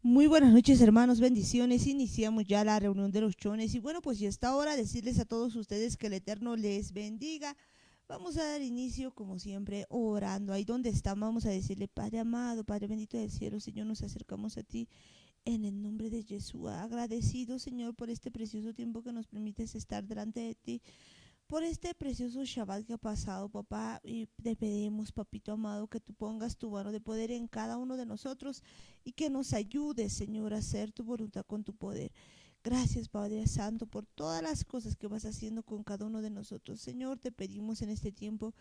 Muy buenas noches, hermanos, bendiciones. Iniciamos ya la reunión de los chones y bueno, pues ya está hora de decirles a todos ustedes que el Eterno les bendiga. Vamos a dar inicio, como siempre, orando. Ahí donde estamos, vamos a decirle, Padre amado, Padre bendito del cielo, Señor, nos acercamos a ti en el nombre de Jesús. Agradecido, Señor, por este precioso tiempo que nos permites estar delante de ti, por este precioso Shabbat que ha pasado, papá, y te pedimos, papito amado, que tú pongas tu mano de poder en cada uno de nosotros y que nos ayudes, Señor, a hacer tu voluntad con tu poder. Gracias, Padre Santo, por todas las cosas que vas haciendo con cada uno de nosotros. Señor, te pedimos en este tiempo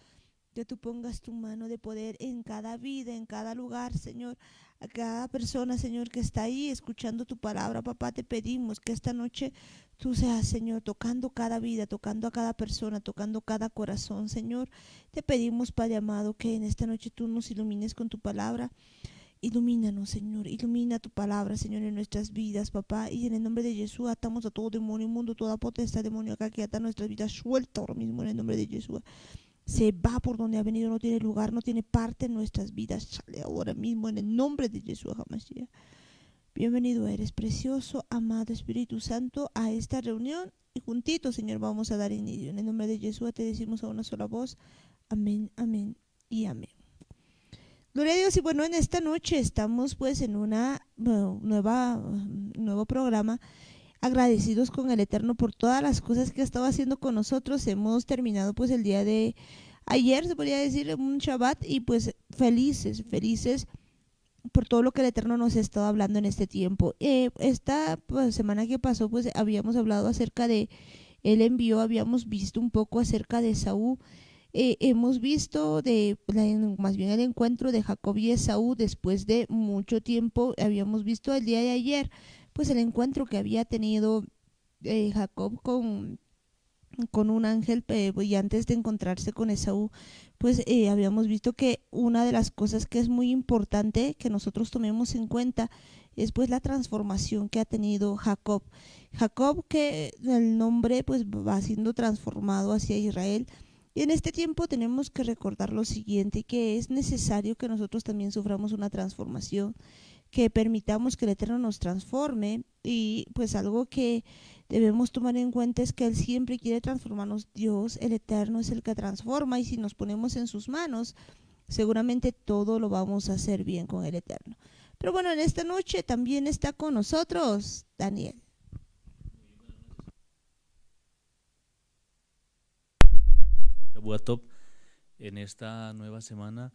que tú pongas tu mano de poder en cada vida, en cada lugar, Señor, a cada persona, Señor, que está ahí escuchando tu palabra, papá, te pedimos que esta noche tú seas, Señor, tocando cada vida, tocando a cada persona, tocando cada corazón, Señor. Te pedimos, Padre amado, que en esta noche tú nos ilumines con tu palabra. Ilumínanos, Señor, ilumina tu palabra, Señor, en nuestras vidas, papá. Y en el nombre de Jesús atamos a todo demonio inmundo, toda potestad demoníaca que ata nuestras vidas, suelta ahora mismo en el nombre de Jesús. Se va por donde ha venido, no tiene lugar, no tiene parte en nuestras vidas. Sale ahora mismo en el nombre de Jesús Hamashiach. Bienvenido eres, precioso, amado Espíritu Santo, a esta reunión. Y juntitos, Señor, vamos a dar inicio. En el nombre de Jesús te decimos a una sola voz. Amén, amén y amén. Gloria a Dios. Y bueno, en esta noche estamos pues en una nuevo programa, agradecidos con el Eterno por todas las cosas que ha estado haciendo con nosotros. Hemos terminado pues el día de ayer, se podría decir, un Shabbat, y pues felices, felices por todo lo que el Eterno nos ha estado hablando en este tiempo. Esta pues, semana que pasó, pues habíamos hablado acerca de, él envió, habíamos visto un poco acerca de Esaú. Hemos visto más bien el encuentro de Jacob y Esaú después de mucho tiempo. Habíamos visto el día de ayer, pues el encuentro que había tenido Jacob con un ángel, y antes de encontrarse con Esaú, pues habíamos visto que una de las cosas que es muy importante que nosotros tomemos en cuenta es pues la transformación que ha tenido Jacob. Jacob, que el nombre pues va siendo transformado hacia Israel. Y en este tiempo tenemos que recordar lo siguiente, que es necesario que nosotros también suframos una transformación, que permitamos que el Eterno nos transforme. Y pues algo que debemos tomar en cuenta es que Él siempre quiere transformarnos. Dios, el Eterno, es el que transforma, y si nos ponemos en sus manos, seguramente todo lo vamos a hacer bien con el Eterno. Pero bueno, en esta noche también está con nosotros Daniel. Top en esta nueva semana,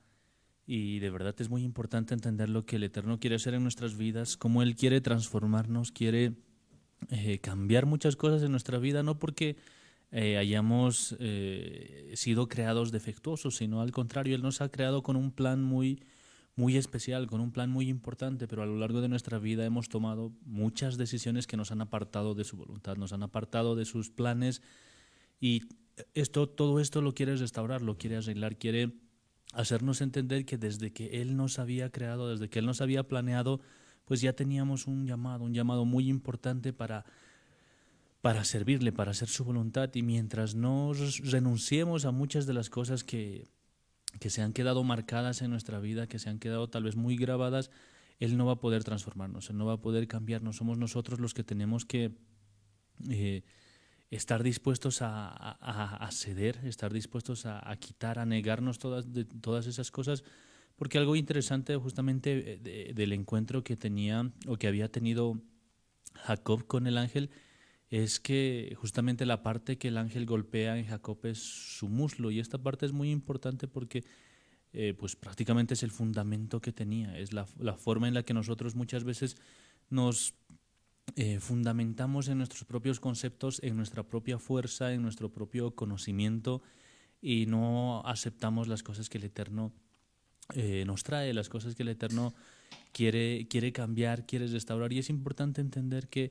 y de verdad es muy importante entender lo que el Eterno quiere hacer en nuestras vidas, cómo Él quiere transformarnos, quiere cambiar muchas cosas en nuestra vida, no porque hayamos sido creados defectuosos, sino al contrario, Él nos ha creado con un plan muy especial, con un plan muy importante, pero a lo largo de nuestra vida hemos tomado muchas decisiones que nos han apartado de su voluntad, nos han apartado de sus planes. Y todo esto lo quiere restaurar, lo quiere arreglar, quiere hacernos entender que desde que Él nos había creado, desde que Él nos había planeado, pues ya teníamos un llamado muy importante para servirle, para hacer su voluntad. Y mientras no renunciemos a muchas de las cosas que se han quedado marcadas en nuestra vida, que se han quedado tal vez muy grabadas, Él no va a poder transformarnos, Él no va a poder cambiarnos. Somos nosotros los que tenemos que eh, estar dispuestos a ceder, estar dispuestos a quitar, a negarnos todas esas cosas, porque algo interesante justamente del encuentro que tenía o que había tenido Jacob con el ángel es que justamente la parte que el ángel golpea en Jacob es su muslo, y esta parte es muy importante porque pues prácticamente es el fundamento que tenía, es la forma en la que nosotros muchas veces nos fundamentamos en nuestros propios conceptos, en nuestra propia fuerza, en nuestro propio conocimiento, y no aceptamos las cosas que el Eterno nos trae, las cosas que el Eterno quiere cambiar, quiere restaurar. Y es importante entender que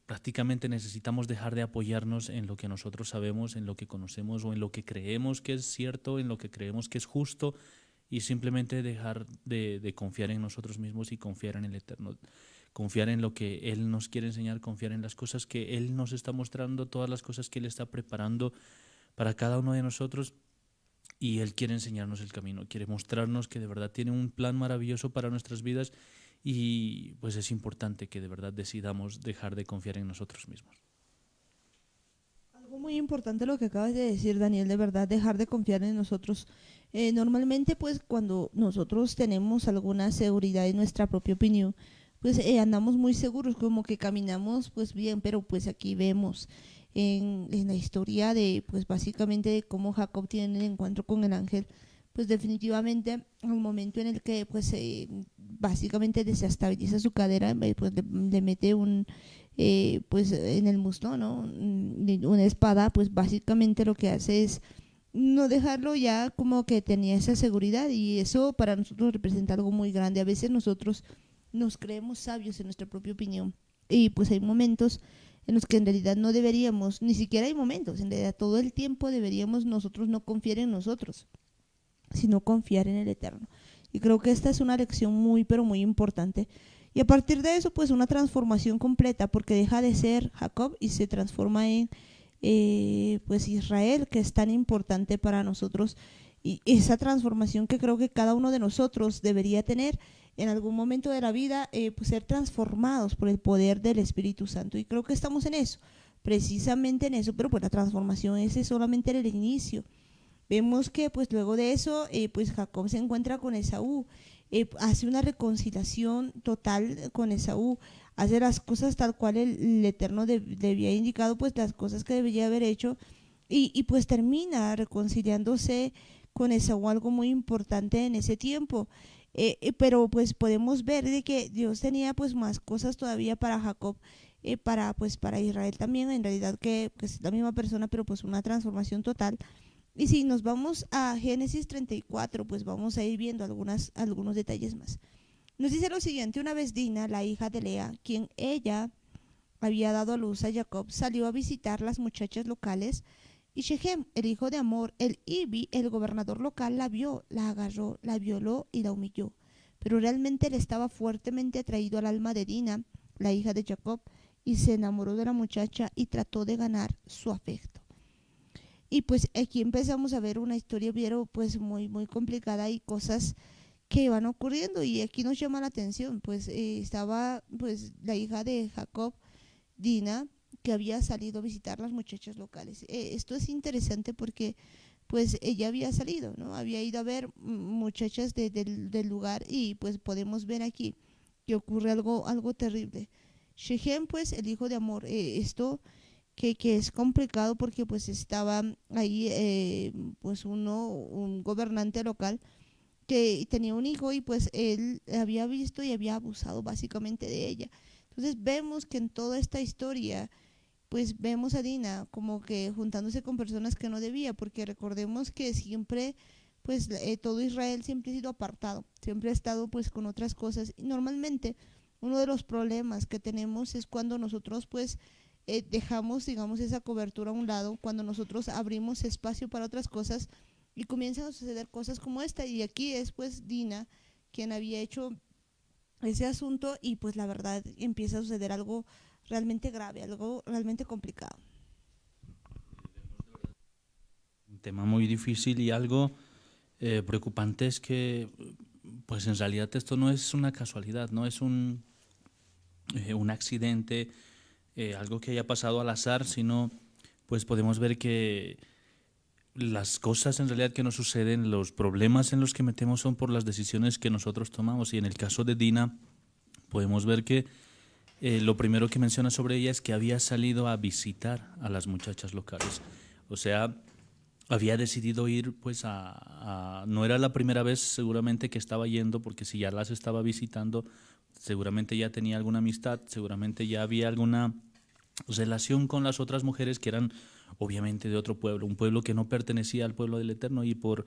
prácticamente necesitamos dejar de apoyarnos en lo que nosotros sabemos, en lo que conocemos o en lo que creemos que es cierto, en lo que creemos que es justo, y simplemente dejar de confiar en nosotros mismos y confiar en el Eterno, confiar en lo que Él nos quiere enseñar, confiar en las cosas que Él nos está mostrando, todas las cosas que Él está preparando para cada uno de nosotros. y Él quiere enseñarnos el camino, quiere mostrarnos que de verdad tiene un plan maravilloso para nuestras vidas y pues es importante que de verdad decidamos dejar de confiar en nosotros mismos. Algo muy importante lo que acabas de decir, Daniel, de verdad, dejar de confiar en nosotros. Normalmente, pues, cuando nosotros tenemos alguna seguridad en nuestra propia opinión, pues andamos muy seguros, como que caminamos, pues bien, pero pues aquí vemos en la historia de, pues básicamente de cómo Jacob tiene el encuentro con el ángel, pues definitivamente al momento en el que, pues, básicamente desestabiliza su cadera, pues le mete pues en el muslo, ¿no? Una espada, pues básicamente lo que hace es no dejarlo ya como que tenía esa seguridad y eso para nosotros representa algo muy grande. A veces nosotros nos creemos sabios en nuestra propia opinión y pues hay momentos en los que en realidad no deberíamos, ni siquiera hay momentos, en realidad todo el tiempo deberíamos nosotros no confiar en nosotros, sino confiar en el Eterno. Y creo que esta es una lección muy, pero muy importante. Y a partir de eso, pues una transformación completa, porque deja de ser Jacob y se transforma en pues Israel, que es tan importante para nosotros. Y esa transformación que creo que cada uno de nosotros debería tener en algún momento de la vida, pues ser transformados por el poder del Espíritu Santo. Y creo que estamos en eso, precisamente en eso, pero pues la transformación ese es solamente el inicio. Vemos que pues luego de eso, pues Jacob se encuentra con Esaú, hace una reconciliación total con Esaú, hace las cosas tal cual el Eterno debía indicado, pues las cosas que debía haber hecho, pues termina reconciliándose con Esaú, algo muy importante en ese tiempo. Pero pues podemos ver de que Dios tenía pues más cosas todavía para Jacob, para pues para Israel también, en realidad que pues, es la misma persona, pero pues una transformación total. Y si nos vamos a Génesis 34, pues vamos a ir viendo algunos detalles más. Nos dice lo siguiente: una vez Dina, la hija de Lea, quien ella había dado a luz a Jacob, salió a visitar las muchachas locales y Shechem, el hijo de Amor, el Ibi, el gobernador local, la vio, la agarró, la violó y la humilló. Pero realmente él estaba fuertemente atraído al alma de Dina, la hija de Jacob, y se enamoró de la muchacha y trató de ganar su afecto. Y pues aquí empezamos a ver una historia, pero pues muy, muy complicada y cosas que van ocurriendo. Y aquí nos llama la atención, pues estaba pues la hija de Jacob, Dina, que había salido a visitar las muchachas locales. Esto es interesante porque pues ella había salido, ¿no? Había ido a ver muchachas del lugar y pues podemos ver aquí que ocurre algo terrible. Shechem, pues el hijo de Amor, esto que es complicado porque pues estaba ahí pues un gobernante local que tenía un hijo y pues él había visto y había abusado básicamente de ella. Entonces vemos que en toda esta historia pues vemos a Dina como que juntándose con personas que no debía, porque recordemos que siempre pues todo Israel siempre ha sido apartado, siempre ha estado pues con otras cosas y normalmente uno de los problemas que tenemos es cuando nosotros pues dejamos digamos esa cobertura a un lado, cuando nosotros abrimos espacio para otras cosas y comienzan a suceder cosas como esta. Y aquí es pues Dina quien había hecho ese asunto y pues la verdad empieza a suceder algo realmente grave, algo realmente complicado. Un tema muy difícil y algo preocupante es que pues en realidad esto no es una casualidad, no es un accidente, algo que haya pasado al azar, sino pues podemos ver que las cosas en realidad que nos suceden, los problemas en los que metemos son por las decisiones que nosotros tomamos. Y en el caso de Dina, podemos ver que lo primero que menciona sobre ella es que había salido a visitar a las muchachas locales. O sea, había decidido ir, pues no era la primera vez seguramente que estaba yendo, porque si ya las estaba visitando, seguramente ya tenía alguna amistad, seguramente ya había alguna relación con las otras mujeres que eran obviamente de otro pueblo, un pueblo que no pertenecía al pueblo del Eterno, y por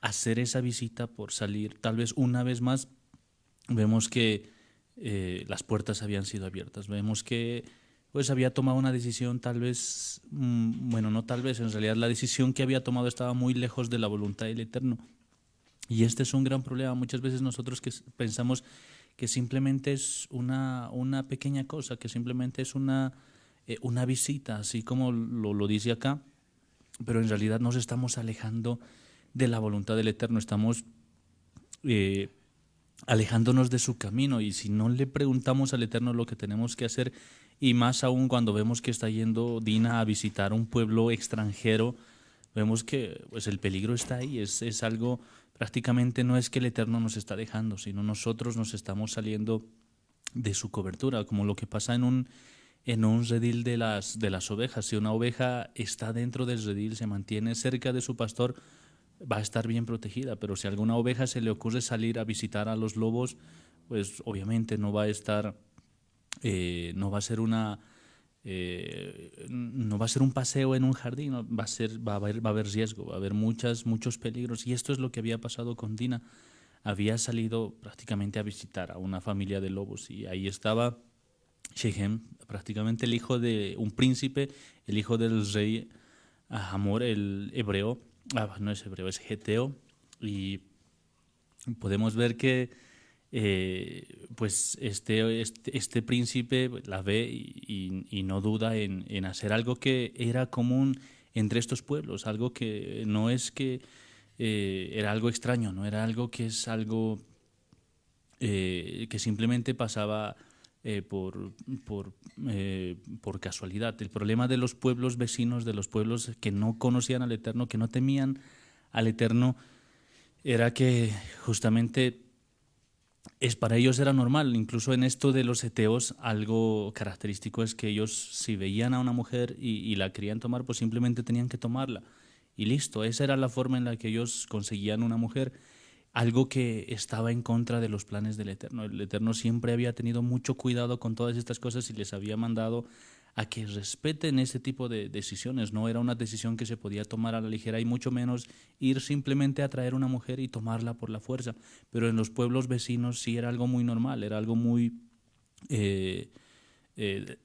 hacer esa visita, por salir tal vez una vez más, vemos que las puertas habían sido abiertas, vemos que pues había tomado una decisión tal vez, bueno, no tal vez, en realidad la decisión que había tomado estaba muy lejos de la voluntad del Eterno. Y este es un gran problema. Muchas veces nosotros que pensamos que simplemente es una pequeña cosa, que simplemente es una visita, así como lo dice acá, pero en realidad nos estamos alejando de la voluntad del Eterno, estamos alejándonos de su camino, y si no le preguntamos al Eterno lo que tenemos que hacer, y más aún cuando vemos que está yendo Dina a visitar un pueblo extranjero, vemos que pues el peligro está ahí, es algo, prácticamente no es que el Eterno nos está dejando, sino nosotros nos estamos saliendo de su cobertura, como lo que pasa en un redil de las ovejas. Si una oveja está dentro del redil, se mantiene cerca de su pastor, va a estar bien protegida, pero si a alguna oveja se le ocurre salir a visitar a los lobos, pues obviamente no va a estar, no va a ser no va a ser un paseo en un jardín, va a haber riesgo, va a haber muchos peligros, y esto es lo que había pasado con Dina. Había salido prácticamente a visitar a una familia de lobos, y ahí estaba Shechem, prácticamente el hijo de un príncipe, el hijo del rey Hamor, el hebreo, no es hebreo, es geteo, y podemos ver que pues este príncipe la ve y no duda en hacer algo que era común entre estos pueblos, algo que no es que era algo extraño, no era algo que es algo que simplemente pasaba por casualidad. El problema de los pueblos vecinos, de los pueblos que no conocían al Eterno, que no temían al Eterno, era que justamente para ellos era normal. Incluso en esto de los heteos, algo característico es que ellos, si veían a una mujer y la querían tomar, pues simplemente tenían que tomarla y listo. Esa era la forma en la que ellos conseguían una mujer, algo que estaba en contra de los planes del Eterno. El Eterno siempre había tenido mucho cuidado con todas estas cosas y les había mandado a que respeten ese tipo de decisiones. No era una decisión que se podía tomar a la ligera, y mucho menos ir simplemente a traer una mujer y tomarla por la fuerza. Pero en los pueblos vecinos sí era algo muy normal, era algo muy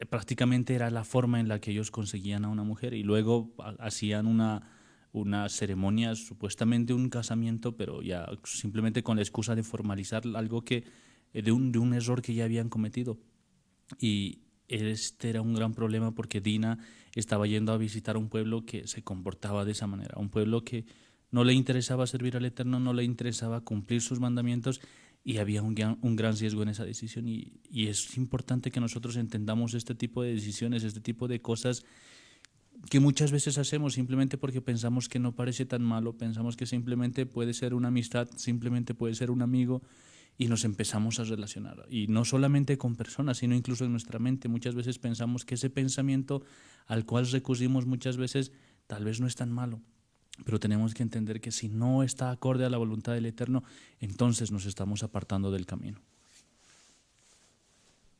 prácticamente era la forma en la que ellos conseguían a una mujer, y luego hacían una ceremonia, supuestamente un casamiento, pero ya simplemente con la excusa de formalizar algo que de un error que ya habían cometido. Y este era un gran problema, porque Dina estaba yendo a visitar un pueblo que se comportaba de esa manera, un pueblo que no le interesaba servir al Eterno, no le interesaba cumplir sus mandamientos, y había un gran riesgo en esa decisión. Y es importante que nosotros entendamos este tipo de decisiones, este tipo de cosas que muchas veces hacemos simplemente porque pensamos que no parece tan malo, pensamos que simplemente puede ser una amistad, simplemente puede ser un amigo, y nos empezamos a relacionar. Y no solamente con personas, sino incluso en nuestra mente. Muchas veces pensamos que ese pensamiento al cual recurrimos muchas veces tal vez no es tan malo, pero tenemos que entender que si no está acorde a la voluntad del Eterno, entonces nos estamos apartando del camino.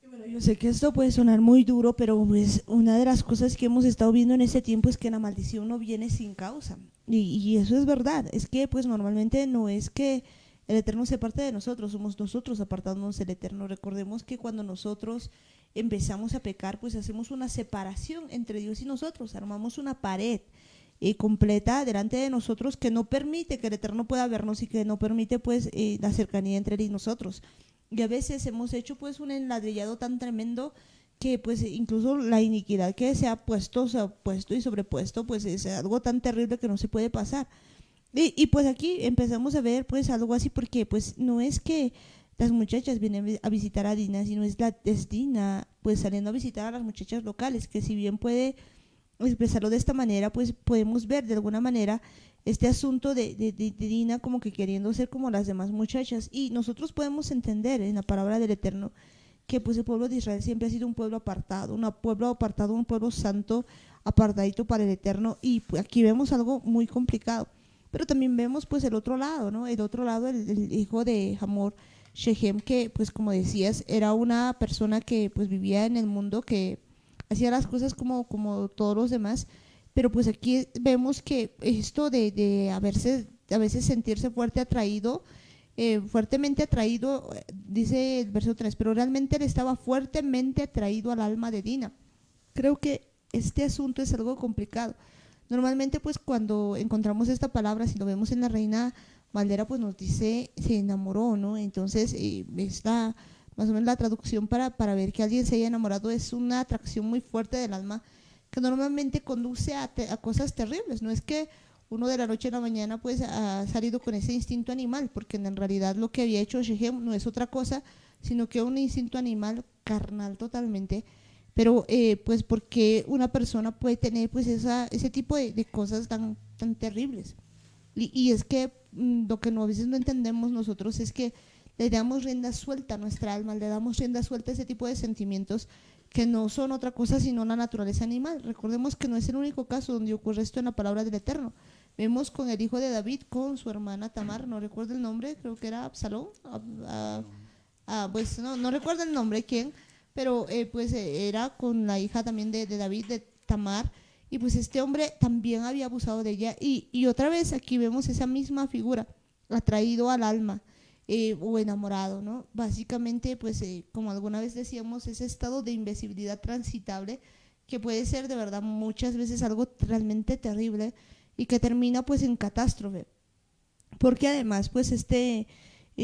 Bueno, yo sé que esto puede sonar muy duro, pero pues una de las cosas que hemos estado viendo en este tiempo es que la maldición no viene sin causa. Y eso es verdad. Es que pues normalmente no es que el Eterno se aparte de nosotros, somos nosotros apartándonos del Eterno. Recordemos que cuando nosotros empezamos a pecar, pues hacemos una separación entre Dios y nosotros, armamos una pared completa delante de nosotros que no permite que el Eterno pueda vernos, y que no permite pues la cercanía entre él y nosotros. Y a veces hemos hecho pues un enladrillado tan tremendo que pues incluso la iniquidad que se ha puesto y sobrepuesto, pues es algo tan terrible que no se puede pasar. Y pues aquí empezamos a ver pues algo así, porque pues no es que las muchachas vienen a visitar a Dina, sino es Dina pues saliendo a visitar a las muchachas locales, que si bien puede expresarlo de esta manera, pues podemos ver de alguna manera este asunto de Dina como que queriendo ser como las demás muchachas. Y nosotros podemos entender en la palabra del Eterno que pues el pueblo de Israel siempre ha sido un pueblo apartado, un pueblo santo, apartadito para el Eterno. Y pues aquí vemos algo muy complicado, pero también vemos pues el otro lado, ¿no? El otro lado, el hijo de Hamor, Shechem, que pues como decías, era una persona que pues vivía en el mundo, que hacía las cosas como todos los demás. Pero pues aquí vemos que esto de a veces sentirse fuertemente atraído, dice el verso 3, pero realmente él estaba fuertemente atraído al alma de Dina. Creo que este asunto es algo complicado. Normalmente pues cuando encontramos esta palabra, si lo vemos en la Reina Valera, pues nos dice se enamoró, ¿no? Entonces esta más o menos la traducción para ver que alguien se haya enamorado es una atracción muy fuerte del alma, que normalmente conduce a cosas terribles. No es que uno de la noche a la mañana pues ha salido con ese instinto animal, porque en realidad lo que había hecho Shechem no es otra cosa, sino que un instinto animal carnal totalmente. Pero pues porque una persona puede tener pues ese tipo de cosas tan terribles. Y es que lo que no, a veces no entendemos nosotros es que le damos rienda suelta a nuestra alma, le damos rienda suelta a ese tipo de sentimientos que no son otra cosa sino la naturaleza animal. Recordemos que no es el único caso donde ocurre esto en la palabra del Eterno. Vemos con el hijo de David, con su hermana Tamar, no recuerdo el nombre, creo que era Absalón, pues no recuerdo el nombre, quién, pero pues era con la hija también de David, de Tamar, y pues este hombre también había abusado de ella, y otra vez aquí vemos esa misma figura, atraído al alma, o enamorado, ¿no? Básicamente, pues como alguna vez decíamos, ese estado de invisibilidad transitable, que puede ser de verdad muchas veces algo realmente terrible, y que termina pues en catástrofe, porque además pues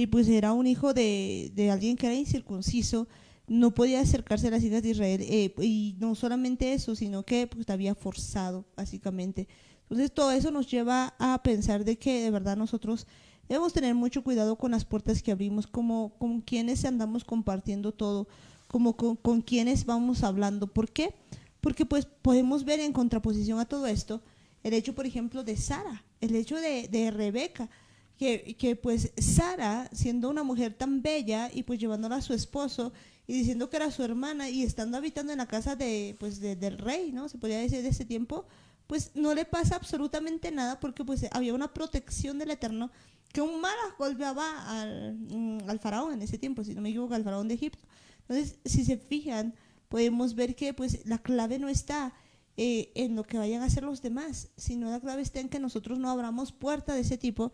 pues era un hijo de alguien que era incircunciso, no podía acercarse a las hijas de Israel, y no solamente eso, sino que pues había forzado básicamente. Entonces todo eso nos lleva a pensar de que de verdad nosotros debemos tener mucho cuidado con las puertas que abrimos, como con quienes andamos compartiendo todo, como con quienes vamos hablando. ¿Por qué? Porque pues podemos ver en contraposición a todo esto el hecho, por ejemplo, de Sara, el hecho de Rebeca, que pues Sara, siendo una mujer tan bella y pues llevándola a su esposo y diciendo que era su hermana y estando habitando en la casa del rey, ¿no? Se podría decir de ese tiempo, pues no le pasa absolutamente nada porque pues había una protección del Eterno que un mal golpeaba al faraón en ese tiempo, si no me equivoco, al faraón de Egipto. Entonces, si se fijan, podemos ver que pues la clave no está en lo que vayan a hacer los demás, sino la clave está en que nosotros no abramos puerta de ese tipo,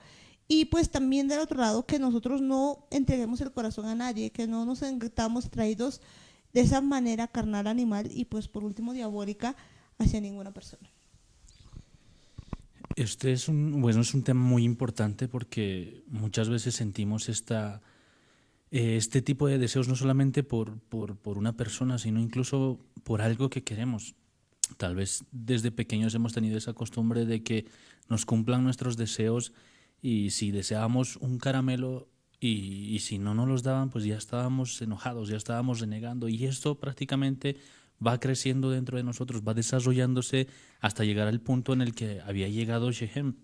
y pues también del otro lado que nosotros no entreguemos el corazón a nadie, que no nos sentamos traídos de esa manera carnal, animal y pues por último diabólica hacia ninguna persona. Este es un tema muy importante porque muchas veces sentimos este tipo de deseos no solamente por una persona, sino incluso por algo que queremos. Tal vez desde pequeños hemos tenido esa costumbre de que nos cumplan nuestros deseos, y si deseábamos un caramelo y si no nos los daban, pues ya estábamos enojados, ya estábamos renegando, y esto prácticamente va creciendo dentro de nosotros, va desarrollándose hasta llegar al punto en el que había llegado Shechem,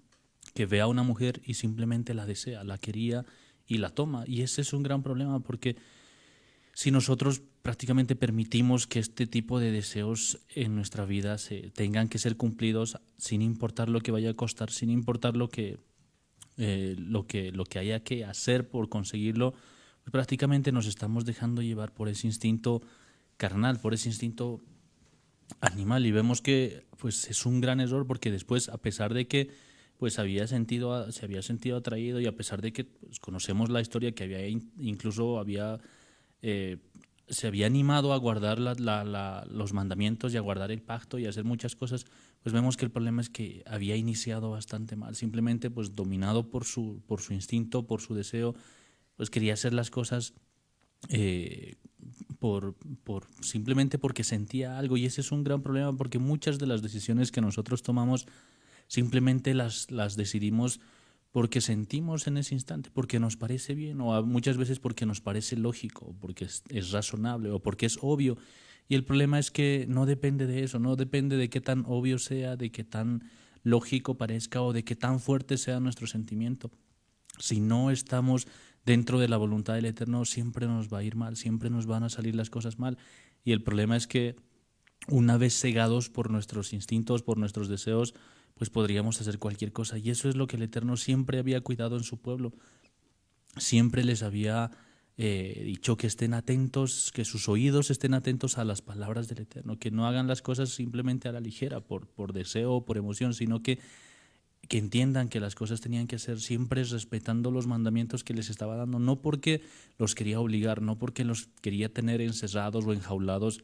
que ve a una mujer y simplemente la desea, la quería y la toma. Y ese es un gran problema porque si nosotros prácticamente permitimos que este tipo de deseos en nuestra vida se tengan que ser cumplidos sin importar lo que vaya a costar, sin importar lo que haya que hacer por conseguirlo, pues prácticamente nos estamos dejando llevar por ese instinto carnal, por ese instinto animal, y vemos que pues es un gran error porque después, a pesar de que pues se había sentido atraído, y a pesar de que pues, conocemos la historia que incluso eh, se había animado a guardar los mandamientos y a guardar el pacto y a hacer muchas cosas, pues vemos que el problema es que había iniciado bastante mal, simplemente pues dominado por su instinto, por su deseo, pues quería hacer las cosas eh, simplemente porque sentía algo. Y ese es un gran problema porque muchas de las decisiones que nosotros tomamos simplemente las decidimos porque sentimos en ese instante, porque nos parece bien, o muchas veces porque nos parece lógico, porque es razonable o porque es obvio. Y el problema es que no depende de eso, no depende de qué tan obvio sea, de qué tan lógico parezca o de qué tan fuerte sea nuestro sentimiento. Si no estamos dentro de la voluntad del Eterno, siempre nos va a ir mal, siempre nos van a salir las cosas mal. Y el problema es que una vez cegados por nuestros instintos, por nuestros deseos, pues podríamos hacer cualquier cosa. Y eso es lo que el Eterno siempre había cuidado en su pueblo. Siempre les había dicho que estén atentos, que sus oídos estén atentos a las palabras del Eterno, que no hagan las cosas simplemente a la ligera, por deseo o por emoción, sino que entiendan que las cosas tenían que ser siempre respetando los mandamientos que les estaba dando, no porque los quería obligar, no porque los quería tener encerrados o enjaulados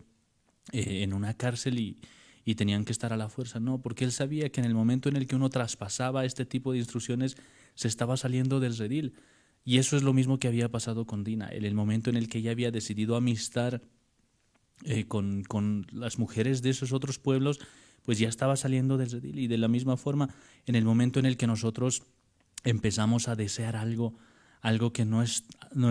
en una cárcel y tenían que estar a la fuerza, no, porque él sabía que en el momento en el que uno traspasaba este tipo de instrucciones se estaba saliendo del redil. Y eso es lo mismo que había pasado con Dina, en el momento en el que ella había decidido amistar con las mujeres de esos otros pueblos, pues ya estaba saliendo del redil. Y de la misma forma, en el momento en el que nosotros empezamos a desear algo que no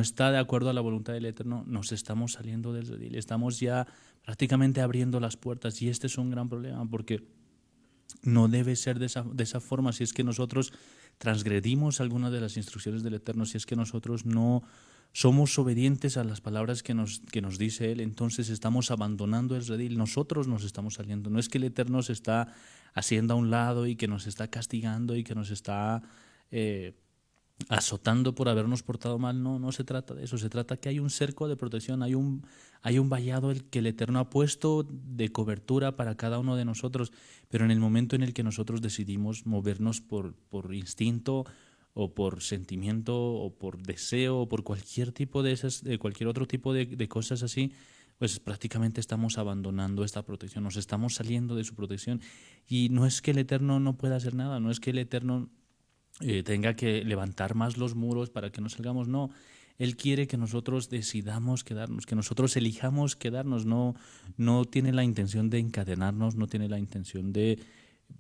está de acuerdo a la voluntad del Eterno, nos estamos saliendo del redil, estamos ya prácticamente abriendo las puertas, y este es un gran problema, porque no debe ser de esa forma. Si es que nosotros transgredimos alguna de las instrucciones del Eterno, si es que nosotros no somos obedientes a las palabras que nos dice Él, entonces estamos abandonando el redil, nosotros nos estamos saliendo. No es que el Eterno se está haciendo a un lado y que nos está castigando y que nos está azotando por habernos portado mal. No se trata de eso. Se trata que hay un cerco de protección, hay un vallado que el Eterno ha puesto de cobertura para cada uno de nosotros, pero en el momento en el que nosotros decidimos movernos por instinto o por sentimiento o por deseo o por cualquier tipo de cualquier otro tipo de cosas así, pues prácticamente estamos abandonando esta protección, nos estamos saliendo de su protección. Y no es que el Eterno no pueda hacer nada, no es que el Eterno tenga que levantar más los muros para que no salgamos, no. Él quiere que nosotros decidamos quedarnos, que nosotros elijamos quedarnos. No tiene la intención de encadenarnos, no tiene la intención de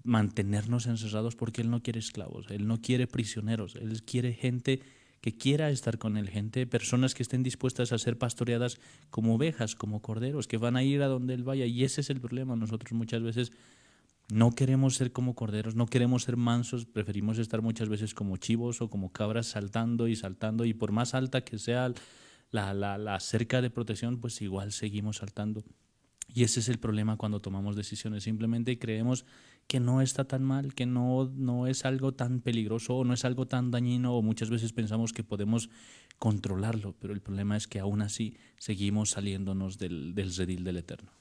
mantenernos encerrados, porque Él no quiere esclavos, Él no quiere prisioneros, Él quiere gente que quiera estar con Él, personas que estén dispuestas a ser pastoreadas como ovejas, como corderos, que van a ir a donde Él vaya. Y ese es el problema. Nosotros muchas veces no queremos ser como corderos, no queremos ser mansos, preferimos estar muchas veces como chivos o como cabras saltando y saltando, y por más alta que sea la cerca de protección, pues igual seguimos saltando. Y ese es el problema cuando tomamos decisiones. Simplemente creemos que no está tan mal, que no es algo tan peligroso o no es algo tan dañino, o muchas veces pensamos que podemos controlarlo, pero el problema es que aún así seguimos saliéndonos del redil del Eterno.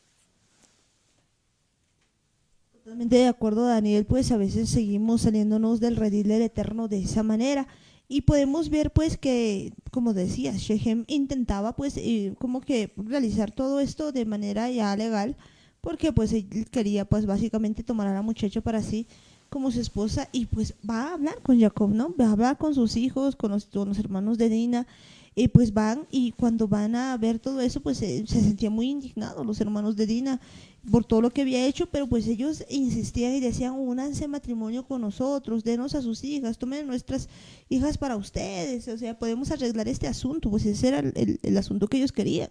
Totalmente de acuerdo, Daniel, pues a veces seguimos saliéndonos del redil del Eterno de esa manera. Y podemos ver pues que, como decía, Shechem intentaba pues como que realizar todo esto de manera ya legal, porque pues él quería pues básicamente tomar a la muchacha para sí como su esposa, y pues va a hablar con Jacob, ¿no? Va a hablar con sus hijos, con los hermanos de Dina, y pues van, y cuando van a ver todo eso, pues se sentían muy indignados los hermanos de Dina por todo lo que había hecho, pero pues ellos insistían y decían: únanse en matrimonio con nosotros, denos a sus hijas, tomen nuestras hijas para ustedes, o sea, podemos arreglar este asunto. Pues ese era el asunto que ellos querían.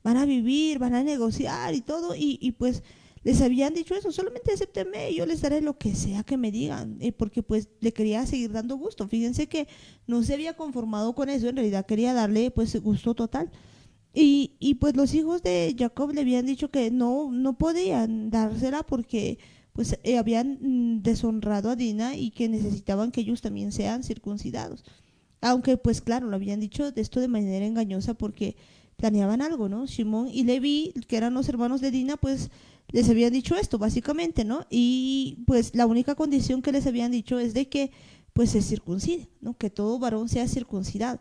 Van a vivir, van a negociar y todo, y pues les habían dicho eso: solamente acéptenme y yo les daré lo que sea que me digan, porque pues le quería seguir dando gusto. Fíjense que no se había conformado con eso, en realidad quería darle pues gusto total. Y pues los hijos de Jacob le habían dicho que no podían dársela, porque pues habían deshonrado a Dina, y que necesitaban que ellos también sean circuncidados. Aunque pues claro, lo habían dicho de esto de manera engañosa, porque planeaban algo, ¿no? Shimón y Leví, que eran los hermanos de Dina, pues les habían dicho esto básicamente, ¿no? Y pues la única condición que les habían dicho es de que pues se circuncide, ¿no? Que todo varón sea circuncidado.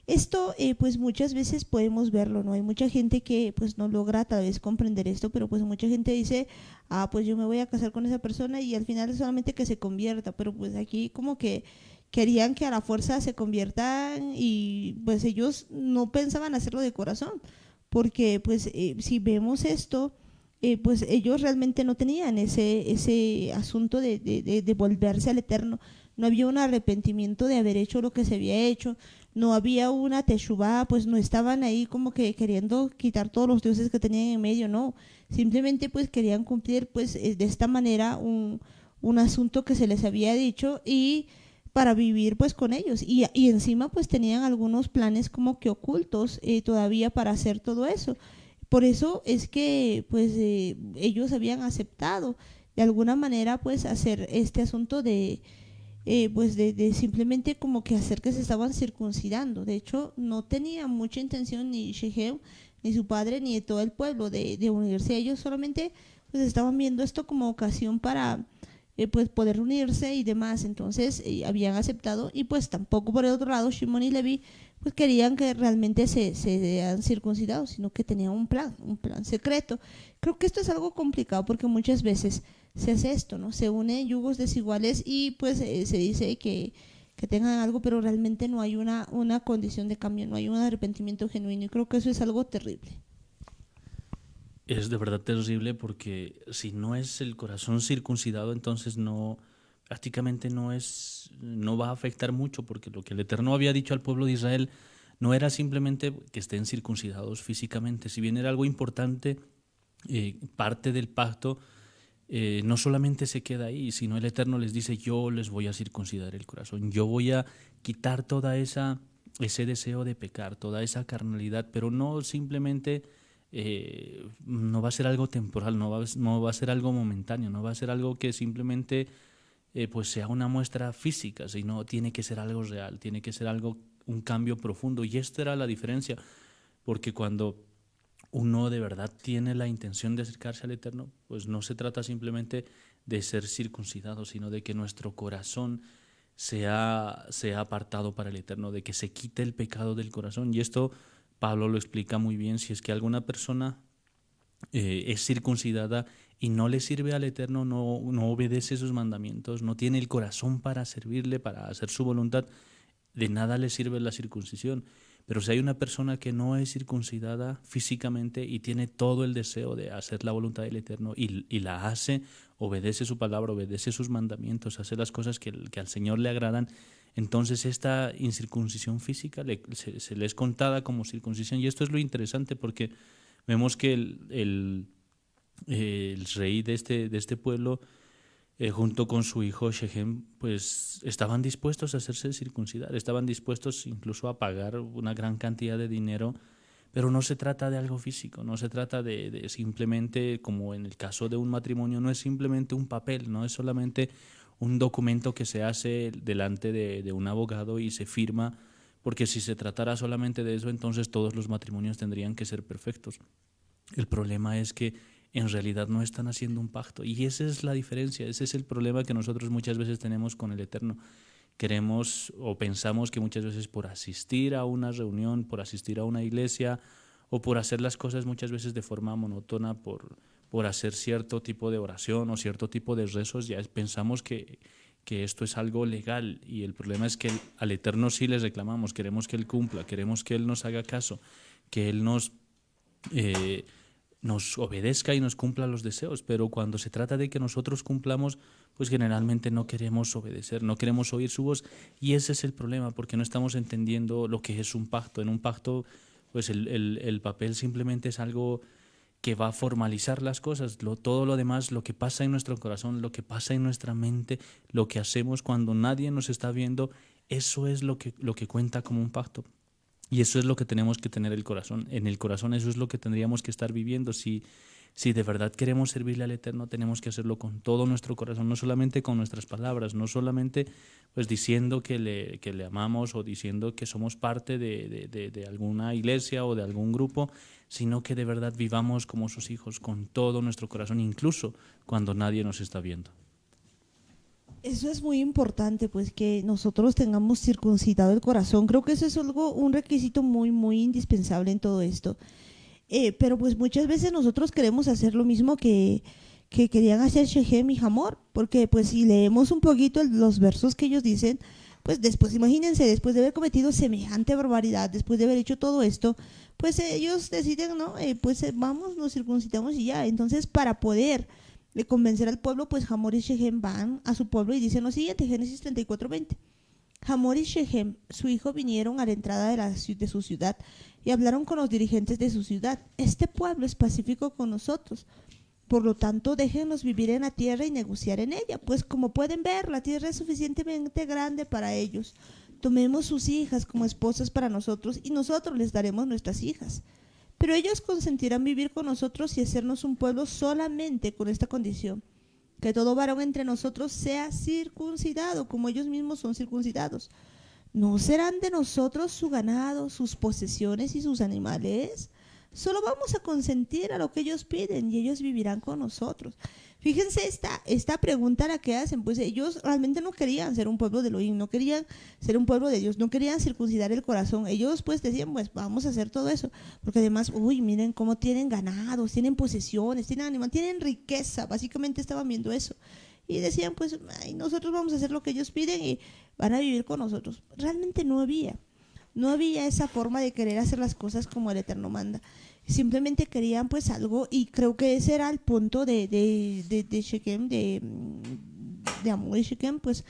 Esto pues muchas veces podemos verlo, ¿no? Hay mucha gente que pues no logra tal vez comprender esto, pero pues mucha gente dice: ah, pues yo me voy a casar con esa persona, y al final es solamente que se convierta. Pero pues aquí como que querían que a la fuerza se conviertan, y pues ellos no pensaban hacerlo de corazón, porque pues si vemos esto, pues ellos realmente no tenían ese asunto de volverse al Eterno. No había un arrepentimiento de haber hecho lo que se había hecho, no había una teshuvá, pues no estaban ahí como que queriendo quitar todos los dioses que tenían en medio, no. Simplemente pues querían cumplir pues de esta manera un asunto que se les había dicho, y para vivir pues con ellos, y encima pues tenían algunos planes como que ocultos todavía para hacer todo eso. Por eso es que pues ellos habían aceptado de alguna manera pues hacer este asunto pues de simplemente como que hacer que se estaban circuncidando. De hecho, no tenía mucha intención ni Shechem, ni su padre, ni de todo el pueblo de unirse. Ellos solamente pues estaban viendo esto como ocasión para pues poder unirse y demás. Entonces habían aceptado, y pues tampoco por el otro lado Shimon y Levi pues querían que realmente se sean circuncidados, sino que tenían un plan secreto. Creo que esto es algo complicado, porque muchas veces se hace esto, ¿no? Se unen yugos desiguales, y pues se dice que tengan algo, pero realmente no hay una, condición de cambio, no hay un arrepentimiento genuino, y creo que eso es algo terrible. Es de verdad terrible porque si no es el corazón circuncidado, entonces no, prácticamente no va a afectar mucho, porque lo que el Eterno había dicho al pueblo de Israel no era simplemente que estén circuncidados físicamente, si bien era algo importante, parte del pacto, no solamente se queda ahí, sino el Eterno les dice: yo les voy a circuncidar el corazón, yo voy a quitar ese deseo de pecar, toda esa carnalidad, pero no simplemente, no va a ser algo temporal, no va a ser algo momentáneo, no va a ser algo que simplemente pues sea una muestra física, sino tiene que ser algo real, tiene que ser algo, un cambio profundo. Y esta era la diferencia, porque cuando uno de verdad tiene la intención de acercarse al Eterno, pues no se trata simplemente de ser circuncidado, sino de que nuestro corazón sea apartado para el Eterno, de que se quite el pecado del corazón. Y esto Pablo lo explica muy bien: si es que alguna persona es circuncidada y no le sirve al Eterno, no obedece sus mandamientos, no tiene el corazón para servirle, para hacer su voluntad, de nada le sirve la circuncisión. Pero si hay una persona que no es circuncidada físicamente y tiene todo el deseo de hacer la voluntad del Eterno y la hace, obedece su palabra, obedece sus mandamientos, hace las cosas que al Señor le agradan, entonces esta incircuncisión física se le es contada como circuncisión. Y esto es lo interesante, porque vemos que el rey de este pueblo, junto con su hijo Shechem, pues estaban dispuestos a hacerse circuncidar, estaban dispuestos incluso a pagar una gran cantidad de dinero, pero no se trata de algo físico, no se trata de simplemente, como en el caso de un matrimonio, no es simplemente un papel, no es solamente un documento que se hace delante de un abogado y se firma, porque si se tratara solamente de eso, entonces todos los matrimonios tendrían que ser perfectos. El problema es que en realidad no están haciendo un pacto, y esa es la diferencia, ese es el problema que nosotros muchas veces tenemos con el Eterno. Queremos o pensamos que muchas veces por asistir a una reunión, por asistir a una iglesia o por hacer las cosas muchas veces de forma monótona, por hacer cierto tipo de oración o cierto tipo de rezos, ya pensamos que esto es algo legal. Y el problema es que al Eterno sí les reclamamos, queremos que Él cumpla, queremos que Él nos haga caso, que Él eh, nos obedezca y nos cumpla los deseos, pero cuando se trata de que nosotros cumplamos, pues generalmente no queremos obedecer, no queremos oír su voz. Y ese es el problema, porque no estamos entendiendo lo que es un pacto. En un pacto, pues el papel simplemente es algo que va a formalizar las cosas. Todo lo demás, lo que pasa en nuestro corazón, lo que pasa en nuestra mente, lo que hacemos cuando nadie nos está viendo, eso es lo que cuenta como un pacto. Y eso es lo que tenemos que tener en el corazón, eso es lo que tendríamos que estar viviendo. Si de verdad queremos servirle al Eterno, tenemos que hacerlo con todo nuestro corazón, no solamente con nuestras palabras, no solamente pues diciendo que le amamos o diciendo que somos parte de alguna iglesia o de algún grupo, sino que de verdad vivamos como sus hijos con todo nuestro corazón, incluso cuando nadie nos está viendo. Eso es muy importante, pues que nosotros tengamos circuncidado el corazón. Creo que eso es algo, un requisito muy, muy indispensable en todo esto. Pero pues muchas veces nosotros queremos hacer lo mismo que querían hacer Shechem y Hamor, porque pues si leemos un poquito los versos que ellos dicen, pues después, imagínense, después de haber cometido semejante barbaridad, después de haber hecho todo esto, pues ellos deciden, ¿no? Vamos, nos circuncidamos y ya. Entonces, para poder convencer al pueblo, pues Hamor y Shechem van a su pueblo y dicen lo siguiente: Génesis 34:20. Hamor y Shechem, su hijo, vinieron a la entrada de su ciudad y hablaron con los dirigentes de su ciudad. Este pueblo es pacífico con nosotros, por lo tanto déjennos vivir en la tierra y negociar en ella, pues como pueden ver, la tierra es suficientemente grande para ellos. Tomemos sus hijas como esposas para nosotros y nosotros les daremos nuestras hijas. Pero ellos consentirán vivir con nosotros y hacernos un pueblo solamente con esta condición: que todo varón entre nosotros sea circuncidado, como ellos mismos son circuncidados. ¿No serán de nosotros su ganado, sus posesiones y sus animales? Solo vamos a consentir a lo que ellos piden y ellos vivirán con nosotros. Fíjense esta pregunta la que hacen, pues ellos realmente no querían ser un pueblo de Elohim, no querían ser un pueblo de Dios, no querían circuncidar el corazón. Ellos pues decían, pues vamos a hacer todo eso, porque además, uy, miren cómo tienen ganados, tienen posesiones, tienen animales, tienen riqueza, básicamente estaban viendo eso. Y decían, pues, ay, nosotros vamos a hacer lo que ellos piden y van a vivir con nosotros. Realmente no había No había esa forma de querer hacer las cosas como el Eterno manda. Simplemente querían pues algo, y creo que ese era el punto de Shechem, de Amor y Shechem, pues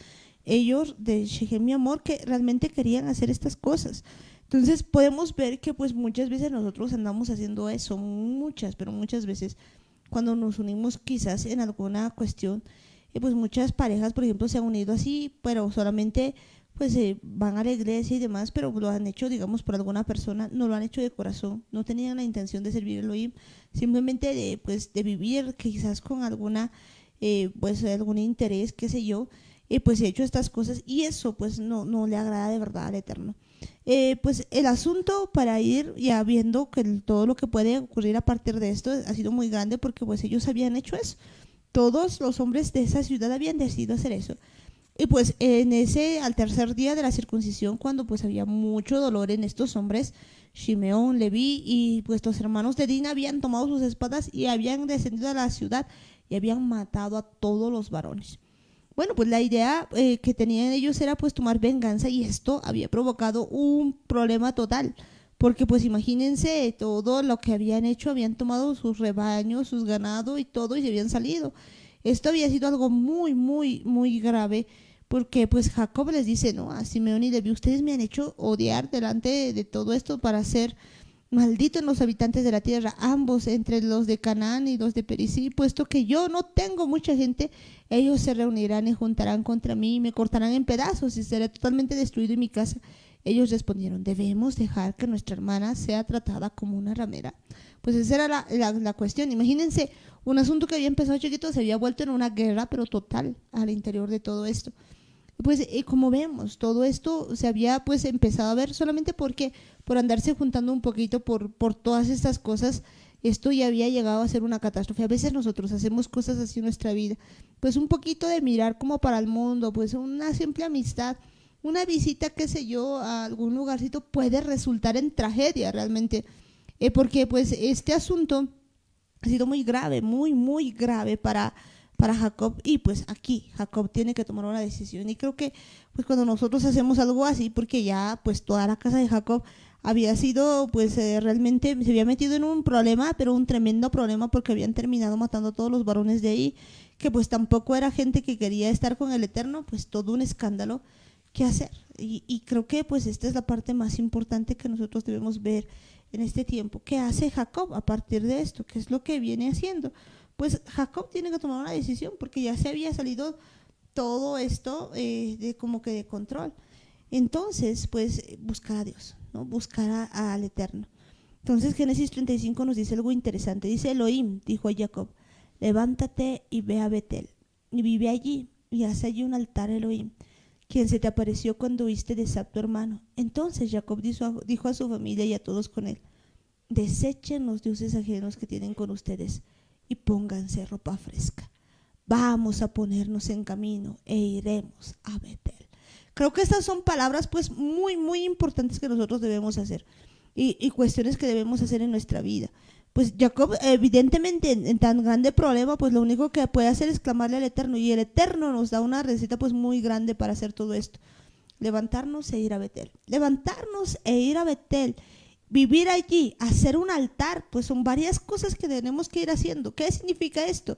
ellos de Shechem y Amor que realmente querían hacer estas cosas. Entonces podemos ver que pues muchas veces nosotros andamos haciendo eso, muchas, pero muchas veces cuando nos unimos quizás en alguna cuestión, pues muchas parejas, por ejemplo, se han unido así, pero solamente pues van a la iglesia y demás, pero lo han hecho, digamos, por alguna persona, no lo han hecho de corazón, no tenían la intención de servir a Elohim, simplemente de, pues, de vivir quizás con alguna, pues algún interés, qué sé yo, pues he hecho estas cosas y eso pues no le agrada de verdad al Eterno. Pues el asunto para ir ya viendo que todo lo que puede ocurrir a partir de esto ha sido muy grande porque pues ellos habían hecho eso. Todos los hombres de esa ciudad habían decidido hacer eso. Y pues en ese, al tercer día de la circuncisión, cuando pues había mucho dolor en estos hombres, Shimeón, Leví y pues los hermanos de Dina habían tomado sus espadas y habían descendido a la ciudad y habían matado a todos los varones. Bueno, pues la idea que tenían ellos era pues tomar venganza y esto había provocado un problema total. Porque pues imagínense todo lo que habían hecho, habían tomado sus rebaños, sus ganados y todo y se habían salido. Esto había sido algo muy, muy, muy grave porque pues Jacob les dice, no, a Simeón y Leví, ustedes me han hecho odiar delante de todo esto para ser malditos los habitantes de la tierra, ambos entre los de Canaán y los de Perisí, puesto que yo no tengo mucha gente, ellos se reunirán y juntarán contra mí y me cortarán en pedazos y seré totalmente destruido en mi casa. Ellos respondieron, debemos dejar que nuestra hermana sea tratada como una ramera. Pues esa era la cuestión. Imagínense, un asunto que había empezado chiquito se había vuelto en una guerra, pero total, al interior de todo esto. Pues como vemos, todo esto se había pues empezado a ver solamente porque por andarse juntando un poquito por todas estas cosas, esto ya había llegado a ser una catástrofe. A veces nosotros hacemos cosas así en nuestra vida, pues un poquito de mirar como para el mundo, pues una simple amistad, una visita, qué sé yo, a algún lugarcito puede resultar en tragedia realmente, porque pues este asunto ha sido muy grave, muy, muy grave para Jacob y pues aquí Jacob tiene que tomar una decisión y creo que pues cuando nosotros hacemos algo así, porque ya pues toda la casa de Jacob había sido pues realmente se había metido en un problema, pero un tremendo problema porque habían terminado matando a todos los varones de ahí, que pues tampoco era gente que quería estar con el Eterno, pues todo un escándalo que hacer y creo que pues esta es la parte más importante que nosotros debemos ver en este tiempo. ¿Qué hace Jacob a partir de esto? ¿Qué es lo que viene haciendo? Pues Jacob tiene que tomar una decisión porque ya se había salido todo esto de como que de control. Entonces, pues buscar a Dios, ¿no? Buscar al Eterno. Entonces Génesis 35 nos dice algo interesante. Dice Elohim, dijo a Jacob, levántate y ve a Betel y vive allí y haz allí un altar a Elohim, quien se te apareció cuando huiste de Sab tu hermano. Entonces Jacob dijo a su familia y a todos con él, desechen los dioses ajenos que tienen con ustedes y pónganse ropa fresca. Vamos a ponernos en camino e iremos a Betel. Creo que estas son palabras pues muy, muy importantes que nosotros debemos hacer y cuestiones que debemos hacer en nuestra vida. Pues Jacob evidentemente en tan grande problema pues lo único que puede hacer es clamarle al Eterno y el Eterno nos da una receta pues muy grande para hacer todo esto. Levantarnos e ir a Betel. Levantarnos e ir a Betel. Vivir allí, hacer un altar, pues son varias cosas que tenemos que ir haciendo. ¿Qué significa esto?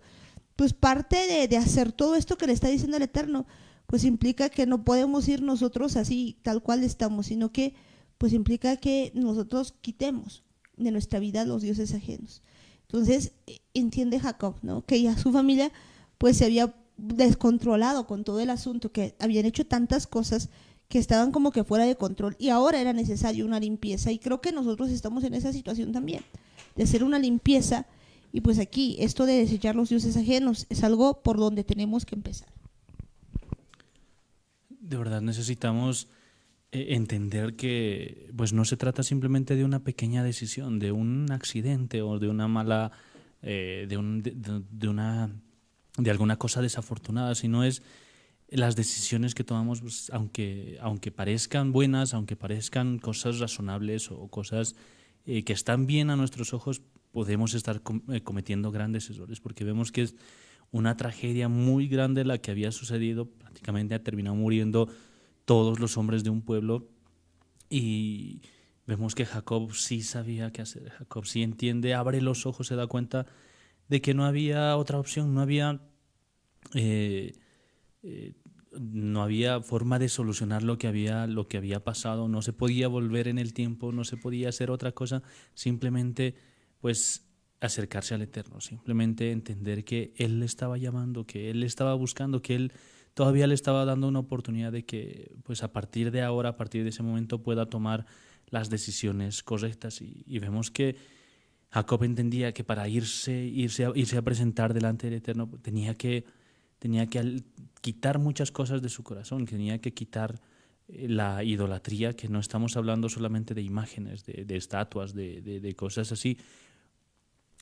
Pues parte de hacer todo esto que le está diciendo el Eterno, pues implica que no podemos ir nosotros así, tal cual estamos, sino que pues implica que nosotros quitemos de nuestra vida los dioses ajenos. Entonces entiende Jacob, ¿no? Que ya su familia pues se había descontrolado con todo el asunto, que habían hecho tantas cosas que estaban como que fuera de control y ahora era necesario una limpieza y creo que nosotros estamos en esa situación también, de hacer una limpieza y pues aquí esto de desechar los dioses ajenos es algo por donde tenemos que empezar. De verdad necesitamos entender que pues no se trata simplemente de una pequeña decisión, de un accidente o de una mala, de alguna cosa desafortunada, sino es las decisiones que tomamos, pues, aunque parezcan buenas, aunque parezcan cosas razonables o cosas que están bien a nuestros ojos, podemos estar cometiendo grandes errores, porque vemos que es una tragedia muy grande la que había sucedido, prácticamente ha terminado muriendo todos los hombres de un pueblo Y vemos que Jacob sí sabía qué hacer, Jacob sí entiende, abre los ojos, se da cuenta de que no había otra opción, eh, eh, no había forma de solucionar lo que había pasado, no se podía volver en el tiempo, no se podía hacer otra cosa, simplemente pues acercarse al Eterno, simplemente entender que Él le estaba llamando, que Él le estaba buscando, que Él todavía le estaba dando una oportunidad de que pues a partir de ahora, a partir de ese momento pueda tomar las decisiones correctas y vemos que Jacob entendía que para irse a presentar delante del Eterno tenía que quitar muchas cosas de su corazón, tenía que quitar la idolatría, que no estamos hablando solamente de imágenes, de estatuas, de cosas así,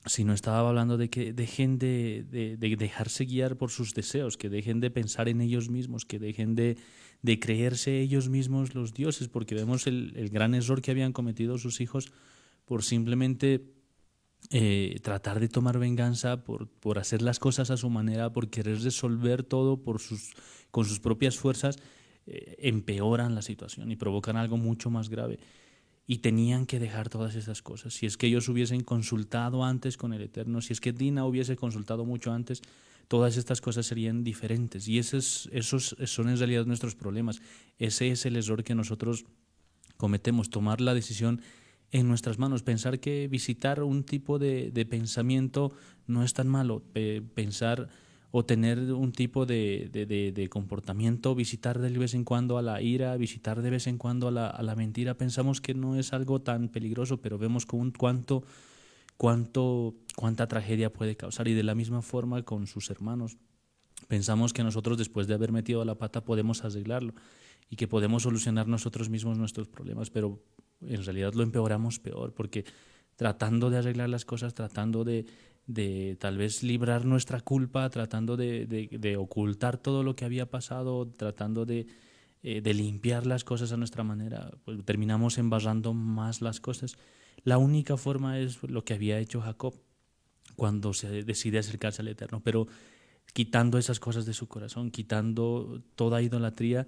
sino estaba hablando de que dejen de dejarse guiar por sus deseos, que dejen de pensar en ellos mismos, que dejen de creerse ellos mismos los dioses, porque vemos el gran error que habían cometido sus hijos por simplemente tratar de tomar venganza, por hacer las cosas a su manera, por querer resolver todo con sus propias fuerzas, empeoran la situación y provocan algo mucho más grave. Y tenían que dejar todas esas cosas. Si es que ellos hubiesen consultado antes con el Eterno, si es que Dina hubiese consultado mucho antes, todas estas cosas serían diferentes. Y esos son en realidad nuestros problemas. Ese es el error que nosotros cometemos, tomar la decisión en nuestras manos, pensar que visitar un tipo de pensamiento no es tan malo, pensar o tener un tipo de comportamiento, visitar de vez en cuando a la ira, visitar de vez en cuando a la mentira, pensamos que no es algo tan peligroso, pero vemos con cuánta tragedia puede causar. Y de la misma forma con sus hermanos, pensamos que nosotros después de haber metido la pata podemos arreglarlo y que podemos solucionar nosotros mismos nuestros problemas, pero en realidad lo empeoramos peor, porque tratando de arreglar las cosas, tratando de tal vez librar nuestra culpa, tratando de ocultar todo lo que había pasado, tratando de limpiar las cosas a nuestra manera, pues terminamos embarrando más las cosas. La única forma es lo que había hecho Jacob cuando se decide acercarse al Eterno, pero quitando esas cosas de su corazón, quitando toda idolatría.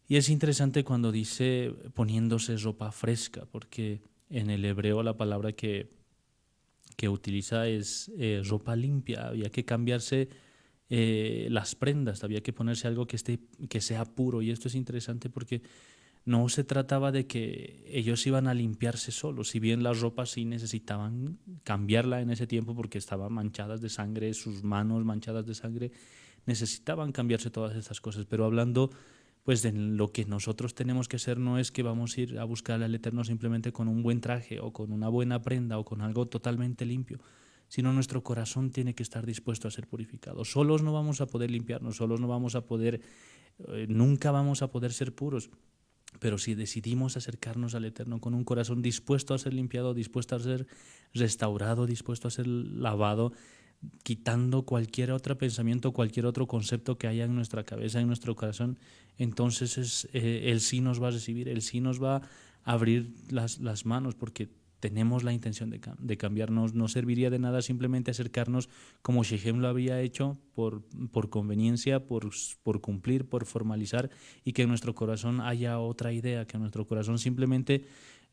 Y es interesante cuando dice poniéndose ropa fresca, porque en el hebreo la palabra que utiliza es ropa limpia. Había que cambiarse las prendas, había que ponerse algo que sea puro. Y esto es interesante porque no se trataba de que ellos iban a limpiarse solos, si bien las ropas sí necesitaban cambiarla en ese tiempo porque estaban manchadas de sangre, sus manos manchadas de sangre, necesitaban cambiarse todas estas cosas. Pero hablando pues de lo que nosotros tenemos que hacer, no es que vamos a ir a buscar al Eterno simplemente con un buen traje o con una buena prenda o con algo totalmente limpio, sino nuestro corazón tiene que estar dispuesto a ser purificado. Solos no vamos a poder limpiarnos, solos no vamos a poder, nunca vamos a poder ser puros. Pero si decidimos acercarnos al Eterno con un corazón dispuesto a ser limpiado, dispuesto a ser restaurado, dispuesto a ser lavado, quitando cualquier otro pensamiento, cualquier otro concepto que haya en nuestra cabeza, en nuestro corazón, entonces Él sí nos va a recibir, Él sí nos va a abrir las manos, porque tenemos la intención de cambiarnos. No serviría de nada simplemente acercarnos como Shechem lo había hecho por conveniencia, por cumplir, por formalizar, y que en nuestro corazón haya otra idea, que en nuestro corazón simplemente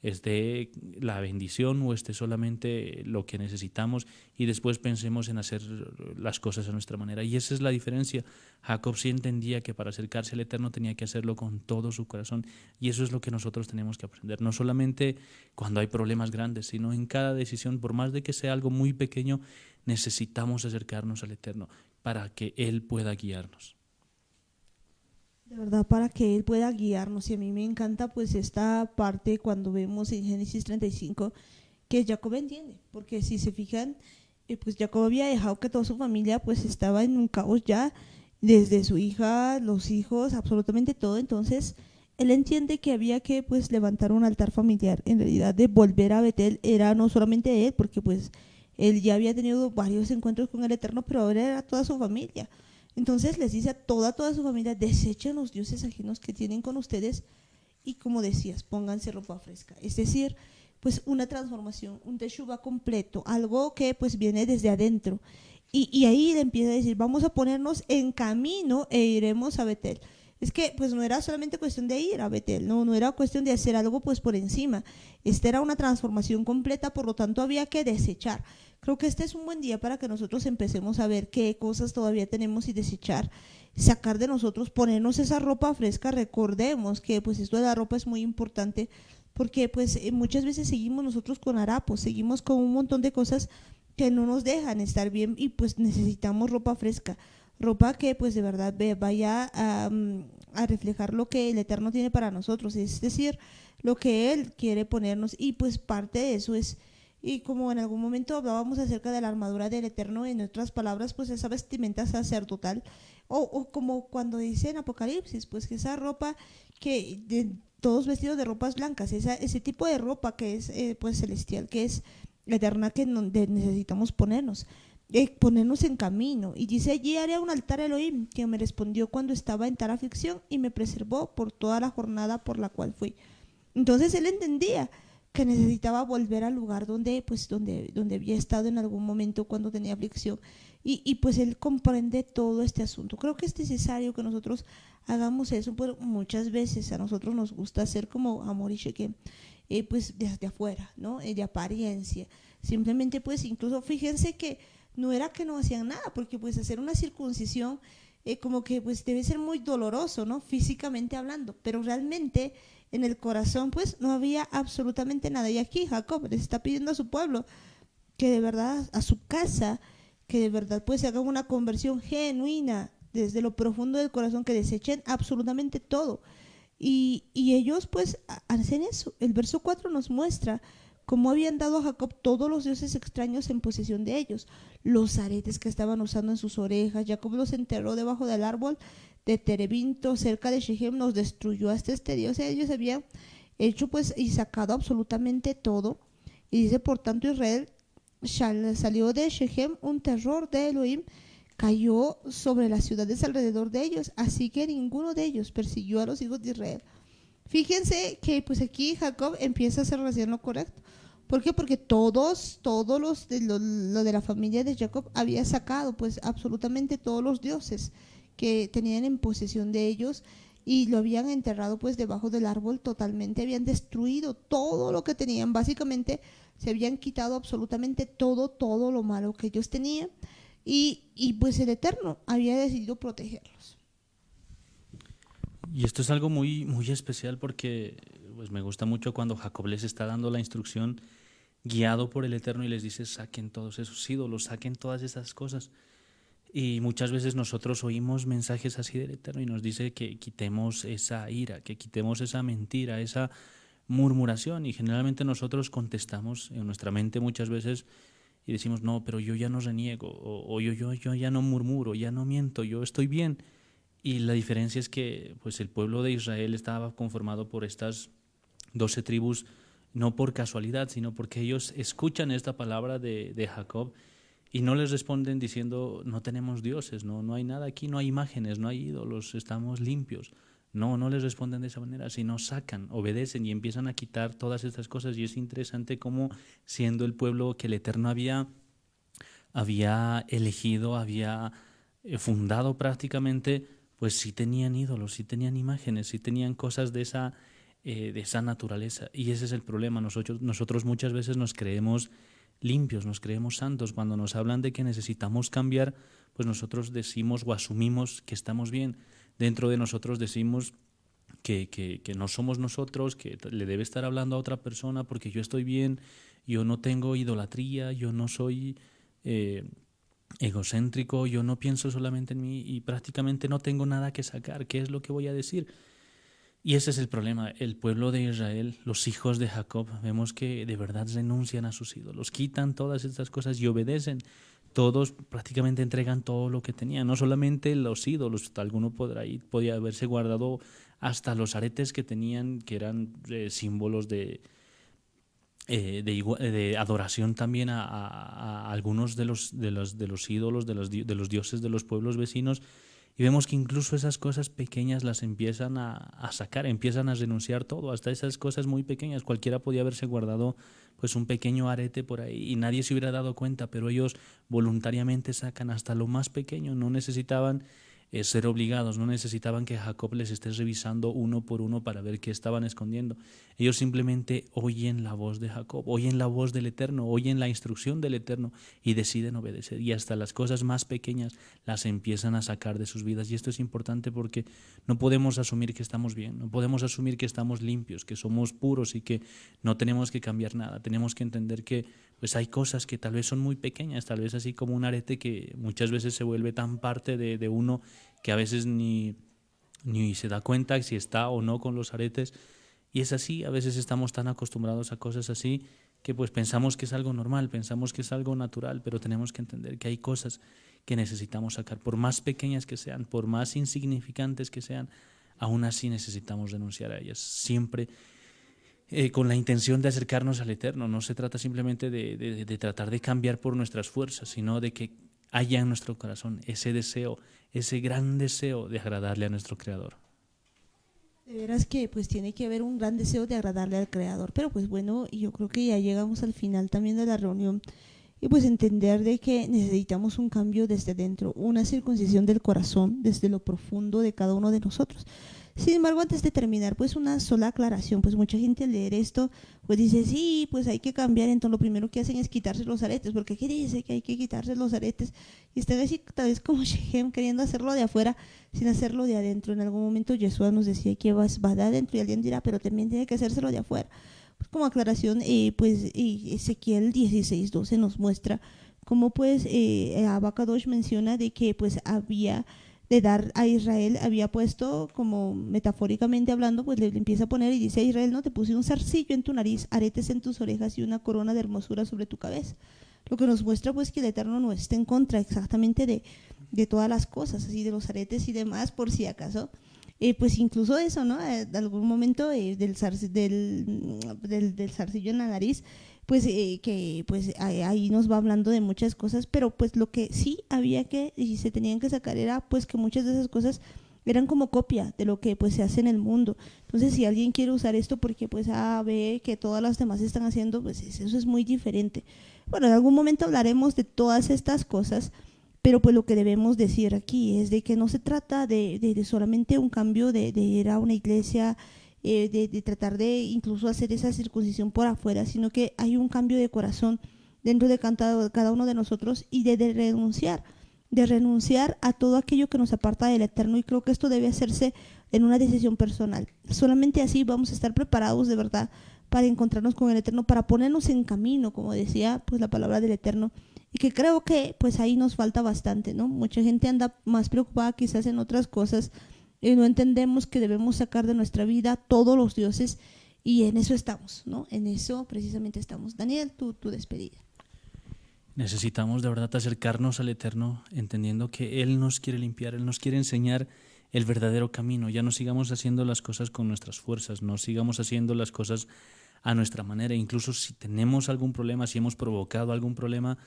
esté la bendición o esté solamente lo que necesitamos y después pensemos en hacer las cosas a nuestra manera. Y esa es la diferencia. Jacob sí entendía que para acercarse al Eterno tenía que hacerlo con todo su corazón, y eso es lo que nosotros tenemos que aprender, no solamente cuando hay problemas grandes, sino en cada decisión, por más de que sea algo muy pequeño, necesitamos acercarnos al Eterno para que Él pueda guiarnos. De verdad, para que Él pueda guiarnos. Y a mí me encanta pues esta parte cuando vemos en Génesis 35 que Jacob entiende, porque si se fijan, pues Jacob había dejado que toda su familia pues estaba en un caos ya, desde su hija, los hijos, absolutamente todo. Entonces él entiende que había que pues levantar un altar familiar. En realidad, de volver a Betel era no solamente él, porque pues él ya había tenido varios encuentros con el Eterno, pero ahora era toda su familia. Entonces les dice a toda su familia: desechen los dioses ajenos que tienen con ustedes, y como decías, pónganse ropa fresca. Es decir, pues una transformación, un teshuva completo, algo que pues viene desde adentro. Y ahí le empieza a decir: vamos a ponernos en camino e iremos a Betel. Es que pues no era solamente cuestión de ir a Betel, no era cuestión de hacer algo pues por encima. Esta era una transformación completa, por lo tanto había que desechar. Creo que este es un buen día para que nosotros empecemos a ver qué cosas todavía tenemos y desechar, sacar de nosotros, ponernos esa ropa fresca. Recordemos que pues esto de la ropa es muy importante porque pues muchas veces seguimos nosotros con harapos, seguimos con un montón de cosas que no nos dejan estar bien y pues necesitamos ropa fresca, ropa que pues de verdad vaya a reflejar lo que el Eterno tiene para nosotros, es decir, lo que Él quiere ponernos, y pues parte de eso es, y como en algún momento hablábamos acerca de la armadura del Eterno, en otras palabras, pues esa vestimenta sacerdotal, o como cuando dice en Apocalipsis, pues que esa ropa todos vestidos de ropas blancas, ese tipo de ropa que es pues celestial, que es eterna, que necesitamos ponernos en camino. Y dice: allí haré un altar a Elohim, que me respondió cuando estaba en tal aflicción y me preservó por toda la jornada por la cual fui. Entonces él entendía que necesitaba volver al lugar donde había estado en algún momento cuando tenía aflicción. Y pues él comprende todo este asunto. Creo que es necesario que nosotros hagamos eso, pero muchas veces a nosotros nos gusta hacer como Amor y Shekem, pues desde afuera, ¿no? De apariencia. Simplemente pues incluso fíjense que no era que no hacían nada, porque pues hacer una circuncisión como que pues debe ser muy doloroso, ¿no? Físicamente hablando, pero realmente en el corazón pues no había absolutamente nada. Y aquí Jacob les está pidiendo a su pueblo que de verdad, a su casa, que de verdad pues se haga una conversión genuina desde lo profundo del corazón, que desechen absolutamente todo. Y ellos pues hacen eso. El verso 4 nos muestra cómo habían dado a Jacob todos los dioses extraños en posesión de ellos, los aretes que estaban usando en sus orejas. Jacob los enterró debajo del árbol de Terebinto, cerca de Shechem, los destruyó hasta este día. O sea, ellos habían hecho pues y sacado absolutamente todo. Y dice: por tanto Israel salió de Shechem un terror de Elohim, cayó sobre las ciudades alrededor de ellos, así que ninguno de ellos persiguió a los hijos de Israel. Fíjense que pues aquí Jacob empieza a hacer recién lo correcto. ¿Por qué? Porque todos lo de la familia de Jacob había sacado pues absolutamente todos los dioses que tenían en posesión de ellos, y lo habían enterrado pues debajo del árbol totalmente, habían destruido todo lo que tenían, básicamente se habían quitado absolutamente todo lo malo que ellos tenían, y pues el Eterno había decidido protegerlos. Y esto es algo muy, muy especial porque pues me gusta mucho cuando Jacob les está dando la instrucción guiado por el Eterno y les dice: saquen todos esos ídolos, saquen todas esas cosas. Y muchas veces nosotros oímos mensajes así del Eterno y nos dice que quitemos esa ira, que quitemos esa mentira, esa murmuración, y generalmente nosotros contestamos en nuestra mente muchas veces y decimos: no, pero yo ya no reniego, o yo ya no murmuro, ya no miento, yo estoy bien. Y la diferencia es que pues el pueblo de Israel estaba conformado por estas 12 tribus, no por casualidad, sino porque ellos escuchan esta palabra de Jacob y no les responden diciendo: no tenemos dioses, no hay nada aquí, no hay imágenes, no hay ídolos, estamos limpios. No les responden de esa manera, sino sacan, obedecen y empiezan a quitar todas estas cosas. Y es interesante cómo, siendo el pueblo que el Eterno había elegido, había fundado prácticamente, pues sí tenían ídolos, sí tenían imágenes, sí tenían cosas de esa naturaleza. Y ese es el problema. Nosotros muchas veces nos creemos limpios, nos creemos santos. Cuando nos hablan de que necesitamos cambiar, pues nosotros decimos o asumimos que estamos bien. Dentro de nosotros decimos que no somos nosotros, que le debe estar hablando a otra persona porque yo estoy bien, yo no tengo idolatría, yo no soy egocéntrico, yo no pienso solamente en mí y prácticamente no tengo nada que sacar. ¿Qué es lo que voy a decir? Y ese es el problema. El pueblo de Israel, los hijos de Jacob, vemos que de verdad renuncian a sus ídolos, quitan todas estas cosas y obedecen. Todos prácticamente entregan todo lo que tenían, no solamente los ídolos. Alguno podía haberse guardado hasta los aretes que tenían, que eran símbolos de adoración también a algunos de los ídolos, de los dioses de los pueblos vecinos. Y vemos que incluso esas cosas pequeñas las empiezan a sacar, empiezan a renunciar todo, hasta esas cosas muy pequeñas. Cualquiera podía haberse guardado pues un pequeño arete por ahí y nadie se hubiera dado cuenta, pero ellos voluntariamente sacan hasta lo más pequeño. No necesitaban ser obligados, no necesitaban que Jacob les esté revisando uno por uno para ver qué estaban escondiendo. Ellos simplemente oyen la voz de Jacob, oyen la voz del Eterno, oyen la instrucción del Eterno y deciden obedecer. Y hasta las cosas más pequeñas las empiezan a sacar de sus vidas. Y esto es importante porque no podemos asumir que estamos bien, no podemos asumir que estamos limpios, que somos puros y que no tenemos que cambiar nada. Tenemos que entender que pues hay cosas que tal vez son muy pequeñas, tal vez así como un arete que muchas veces se vuelve tan parte de uno que a veces ni se da cuenta si está o no con los aretes. Y es así, a veces estamos tan acostumbrados a cosas así que pues pensamos que es algo normal, pensamos que es algo natural, pero tenemos que entender que hay cosas que necesitamos sacar, por más pequeñas que sean, por más insignificantes que sean, aún así necesitamos renunciar a ellas, siempre con la intención de acercarnos al Eterno. No se trata simplemente de tratar de cambiar por nuestras fuerzas, sino de que haya en nuestro corazón ese deseo, ese gran deseo de agradarle a nuestro Creador. De veras que pues tiene que haber un gran deseo de agradarle al Creador, pero pues bueno, yo creo que ya llegamos al final también de la reunión y pues entender de que necesitamos un cambio desde dentro, una circuncisión del corazón desde lo profundo de cada uno de nosotros. Sin embargo, antes de terminar, pues una sola aclaración, pues mucha gente al leer esto, pues dice, sí, pues hay que cambiar, entonces lo primero que hacen es quitarse los aretes, porque aquí dice que hay que quitarse los aretes, y están así tal vez como Shechem queriendo hacerlo de afuera, sin hacerlo de adentro. En algún momento Yeshua nos decía que va de adentro, y alguien dirá, pero también tiene que hacérselo de afuera. Pues como aclaración, Ezequiel 16:12 nos muestra cómo pues Abacadosh menciona de que pues había de dar a Israel, había puesto, como metafóricamente hablando, pues le empieza a poner y dice a Israel, no, te puse un zarcillo en tu nariz, aretes en tus orejas y una corona de hermosura sobre tu cabeza. Lo que nos muestra pues que el Eterno no está en contra exactamente de todas las cosas, así de los aretes y demás, por si acaso. Pues incluso eso, ¿no? De algún momento del zarcillo en la nariz, pues que pues ahí nos va hablando de muchas cosas, pero pues lo que sí había que y se tenían que sacar era pues que muchas de esas cosas eran como copia de lo que pues se hace en el mundo. Entonces si alguien quiere usar esto porque pues ve que todas las demás están haciendo, pues eso es muy diferente. Bueno, en algún momento hablaremos de todas estas cosas, pero pues lo que debemos decir aquí es de que no se trata de solamente un cambio de ir a una iglesia, de tratar de incluso hacer esa circuncisión por afuera, sino que hay un cambio de corazón dentro de cada uno de nosotros y de renunciar a todo aquello que nos aparta del Eterno, y creo que esto debe hacerse en una decisión personal. Solamente así vamos a estar preparados de verdad para encontrarnos con el Eterno, para ponernos en camino, como decía pues la palabra del Eterno, y que creo que pues ahí nos falta bastante, ¿no? Mucha gente anda más preocupada quizás en otras cosas y no entendemos que debemos sacar de nuestra vida todos los dioses, y en eso estamos, ¿no? En eso precisamente estamos. Daniel, tu despedida. Necesitamos de verdad acercarnos al Eterno, entendiendo que Él nos quiere limpiar, Él nos quiere enseñar el verdadero camino. Ya no sigamos haciendo las cosas con nuestras fuerzas, no sigamos haciendo las cosas a nuestra manera. Incluso si tenemos algún problema, si hemos provocado algún problema,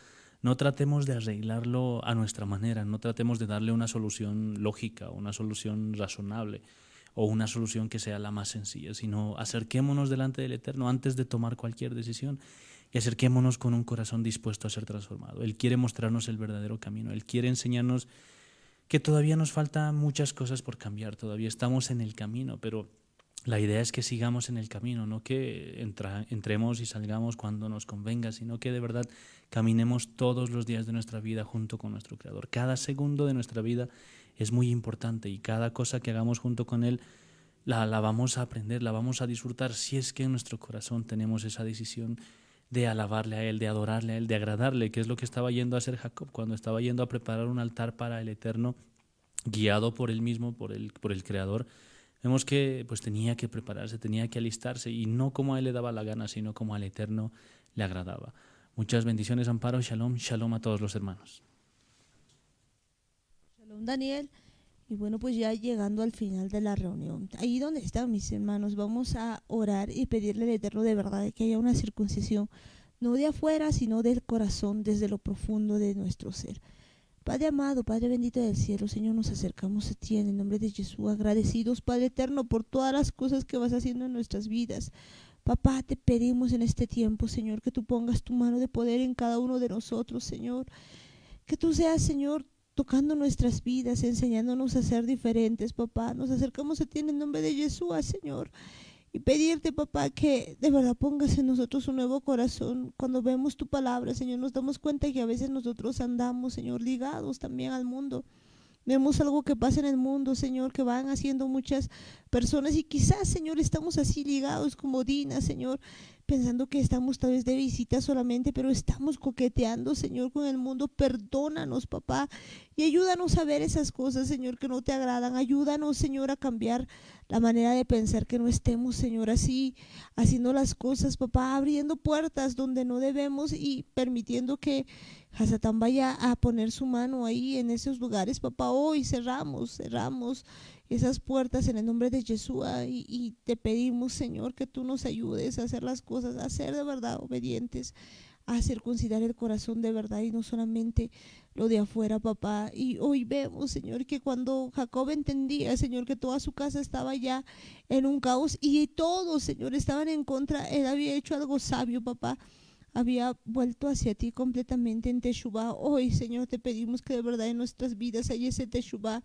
no tratemos de arreglarlo a nuestra manera, no tratemos de darle una solución lógica, una solución razonable o una solución que sea la más sencilla, sino acerquémonos delante del Eterno antes de tomar cualquier decisión y acerquémonos con un corazón dispuesto a ser transformado. Él quiere mostrarnos el verdadero camino, Él quiere enseñarnos que todavía nos faltan muchas cosas por cambiar, todavía estamos en el camino, pero la idea es que sigamos en el camino, no que entremos y salgamos cuando nos convenga, sino que de verdad caminemos todos los días de nuestra vida junto con nuestro Creador. Cada segundo de nuestra vida es muy importante y cada cosa que hagamos junto con Él la vamos a aprender, la vamos a disfrutar si es que en nuestro corazón tenemos esa decisión de alabarle a Él, de adorarle a Él, de agradarle, que es lo que estaba yendo a hacer Jacob cuando estaba yendo a preparar un altar para el Eterno, guiado por Él mismo, por el Creador. Vemos que pues tenía que prepararse, tenía que alistarse, y no como a Él le daba la gana, sino como al Eterno le agradaba. Muchas bendiciones, Amparo. Shalom, shalom a todos los hermanos. Shalom, Daniel. Y bueno, pues ya llegando al final de la reunión, ahí donde están mis hermanos, vamos a orar y pedirle al Eterno de verdad que haya una circuncisión, no de afuera, sino del corazón, desde lo profundo de nuestro ser. Padre amado, Padre bendito del cielo, Señor, nos acercamos a ti en el nombre de Jesús, agradecidos, Padre eterno, por todas las cosas que vas haciendo en nuestras vidas. Papá, te pedimos en este tiempo, Señor, que tú pongas tu mano de poder en cada uno de nosotros, Señor. Que tú seas, Señor, tocando nuestras vidas, enseñándonos a ser diferentes, papá. Nos acercamos a ti en el nombre de Yeshua, Señor, y pedirte, papá, que de verdad pongas en nosotros un nuevo corazón. Cuando vemos tu palabra, Señor, nos damos cuenta que a veces nosotros andamos, Señor, ligados también al mundo. Vemos algo que pasa en el mundo, Señor, que van haciendo muchas personas y quizás, Señor, estamos así ligados como Dina, Señor, pensando que estamos tal vez de visita solamente, pero estamos coqueteando, Señor, con el mundo. Perdónanos, papá, y ayúdanos a ver esas cosas, Señor, que no te agradan. Ayúdanos, Señor, a cambiar la manera de pensar, que no estemos, Señor, así haciendo las cosas, papá, abriendo puertas donde no debemos y permitiendo que Hasatán vaya a poner su mano ahí en esos lugares, papá. Hoy cerramos esas puertas en el nombre de Yeshua y te pedimos, Señor, que tú nos ayudes a hacer las cosas, a ser de verdad obedientes, a circuncidar el corazón de verdad y no solamente lo de afuera, papá. Y hoy vemos, Señor, que cuando Jacob entendía, Señor, que toda su casa estaba ya en un caos y todos, Señor, estaban en contra, él había hecho algo sabio, papá. Había vuelto hacia ti completamente en Teshuvah. Hoy, Señor, te pedimos que de verdad en nuestras vidas haya ese Teshuvah,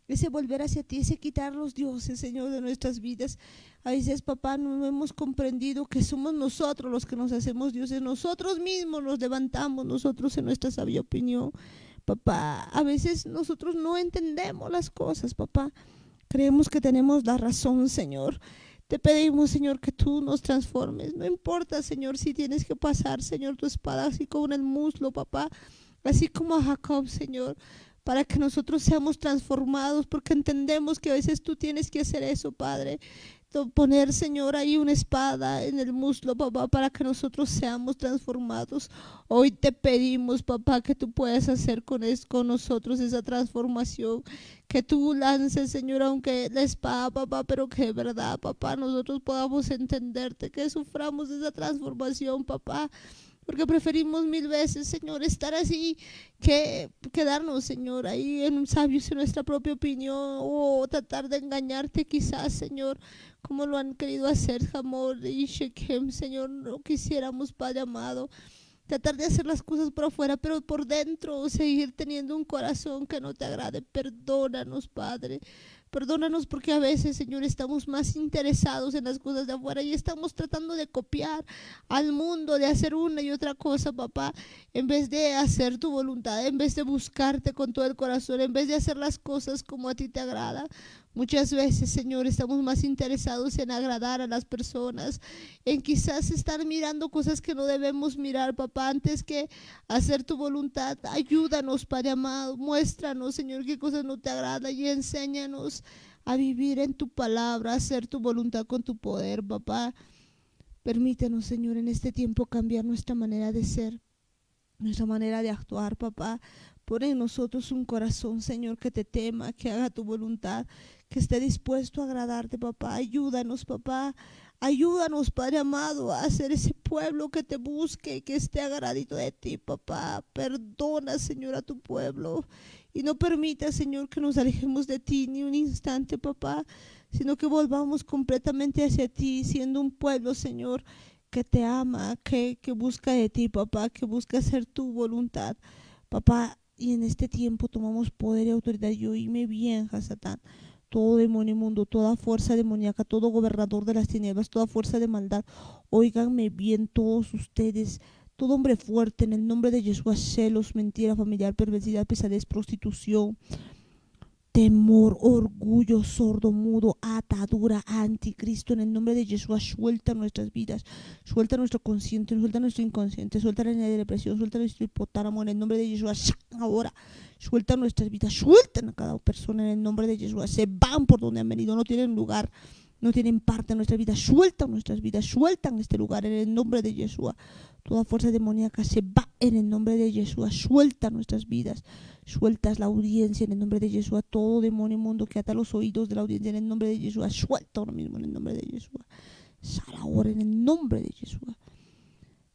ese volver hacia ti, ese quitar los dioses, Señor, de nuestras vidas. A veces, papá, no hemos comprendido que somos nosotros los que nos hacemos dioses, nosotros mismos nos levantamos, nosotros en nuestra sabia opinión. Papá, a veces nosotros no entendemos las cosas, papá. Creemos que tenemos la razón, Señor. Te pedimos, Señor, que tú nos transformes. No importa, Señor, si tienes que pasar, Señor, tu espada así como en el muslo, papá, así como a Jacob, Señor, para que nosotros seamos transformados, porque entendemos que a veces tú tienes que hacer eso, Padre. Poner, Señor, ahí una espada en el muslo, papá, para que nosotros seamos transformados. Hoy te pedimos, papá, que tú puedas hacer con nosotros esa transformación, que tú lances, Señor, aunque la espada, papá, pero que de verdad, papá, nosotros podamos entenderte, que suframos esa transformación, papá, porque preferimos mil veces, Señor, estar así que quedarnos, Señor, ahí en sabios en nuestra propia opinión, o tratar de engañarte quizás, Señor, como lo han querido hacer Hamor y Shechem, Señor. No quisiéramos, Padre amado, tratar de hacer las cosas por afuera, pero por dentro seguir teniendo un corazón que no te agrade. Perdónanos, Padre. Perdónanos porque a veces, Señor, estamos más interesados en las cosas de afuera y estamos tratando de copiar al mundo, de hacer una y otra cosa, papá, en vez de hacer tu voluntad, en vez de buscarte con todo el corazón, en vez de hacer las cosas como a ti te agrada. Muchas veces, Señor, estamos más interesados en agradar a las personas, en quizás estar mirando cosas que no debemos mirar, papá, antes que hacer tu voluntad. Ayúdanos, Padre amado, muéstranos, Señor, qué cosas no te agradan y enséñanos a vivir en tu palabra, a hacer tu voluntad con tu poder, papá. Permítenos, Señor, en este tiempo cambiar nuestra manera de ser, nuestra manera de actuar, papá. Pon en nosotros un corazón, Señor, que te tema, que haga tu voluntad, que esté dispuesto a agradarte, papá. Ayúdanos, papá. Ayúdanos, Padre amado, a ser ese pueblo que te busque, que esté agradito de ti, papá. Perdona, Señor, a tu pueblo. Y no permita, Señor, que nos alejemos de ti ni un instante, papá, sino que volvamos completamente hacia ti, siendo un pueblo, Señor, que te ama, que busca de ti, papá, que busca hacer tu voluntad, papá. Y en este tiempo tomamos poder y autoridad. Y oíme bien, Hasatán. Todo demonio inmundo, toda fuerza demoníaca, todo gobernador de las tinieblas, toda fuerza de maldad, óiganme bien todos ustedes, todo hombre fuerte en el nombre de Yeshua, celos, mentira familiar, perversidad, pesadez, prostitución, temor, orgullo, sordo, mudo, atadura, anticristo, en el nombre de Yeshua, suelta nuestras vidas, suelta nuestro consciente, suelta nuestro inconsciente, suelta la línea de depresión, suelta nuestro hipotálamo, en el nombre de Yeshua, ahora, suelta nuestras vidas, sueltan a cada persona en el nombre de Yeshua, se van por donde han venido, no tienen lugar, no tienen parte en nuestra vida, sueltan nuestras vidas, sueltan este lugar en el nombre de Yeshua. Toda fuerza demoníaca se va en el nombre de Yeshua, suelta nuestras vidas, sueltas la audiencia en el nombre de Yeshua, todo demonio inmundo que ata los oídos de la audiencia en el nombre de Yeshua, suelta ahora mismo en el nombre de Yeshua, sal ahora en el nombre de Yeshua.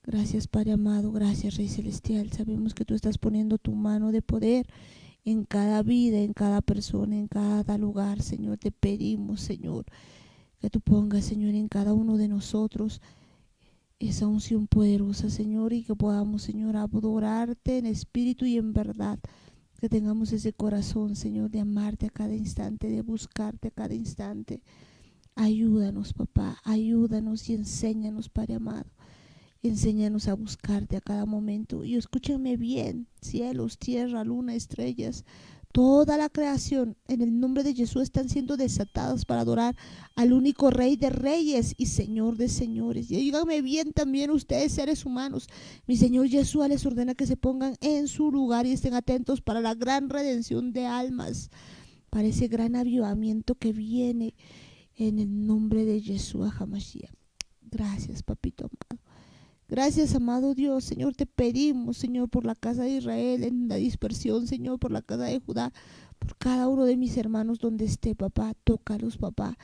Gracias, Padre amado, gracias, Rey Celestial. Sabemos que tú estás poniendo tu mano de poder en cada vida, en cada persona, en cada lugar, Señor. Te pedimos, Señor, que tú pongas, Señor, en cada uno de nosotros esa unción poderosa, Señor, y que podamos, Señor, adorarte en espíritu y en verdad. que tengamos ese corazón, Señor, de amarte a cada instante, de buscarte a cada instante. Ayúdanos, papá, ayúdanos y enséñanos, Padre amado. Enséñanos a buscarte a cada momento. Y escúchenme bien, cielos, tierra, luna, estrellas, toda la creación en el nombre de Jesús están siendo desatadas para adorar al único Rey de reyes y Señor de señores. Y díganme bien también ustedes, seres humanos. Mi Señor Jesús les ordena que se pongan en su lugar y estén atentos para la gran redención de almas, para ese gran avivamiento que viene en el nombre de Jesús Hamashiach. Gracias, papito amado. Gracias, amado Dios. Señor, te pedimos, Señor, por la casa de Israel en la dispersión, Señor, por la casa de Judá, por cada uno de mis hermanos donde esté, papá. Tócalos, papá.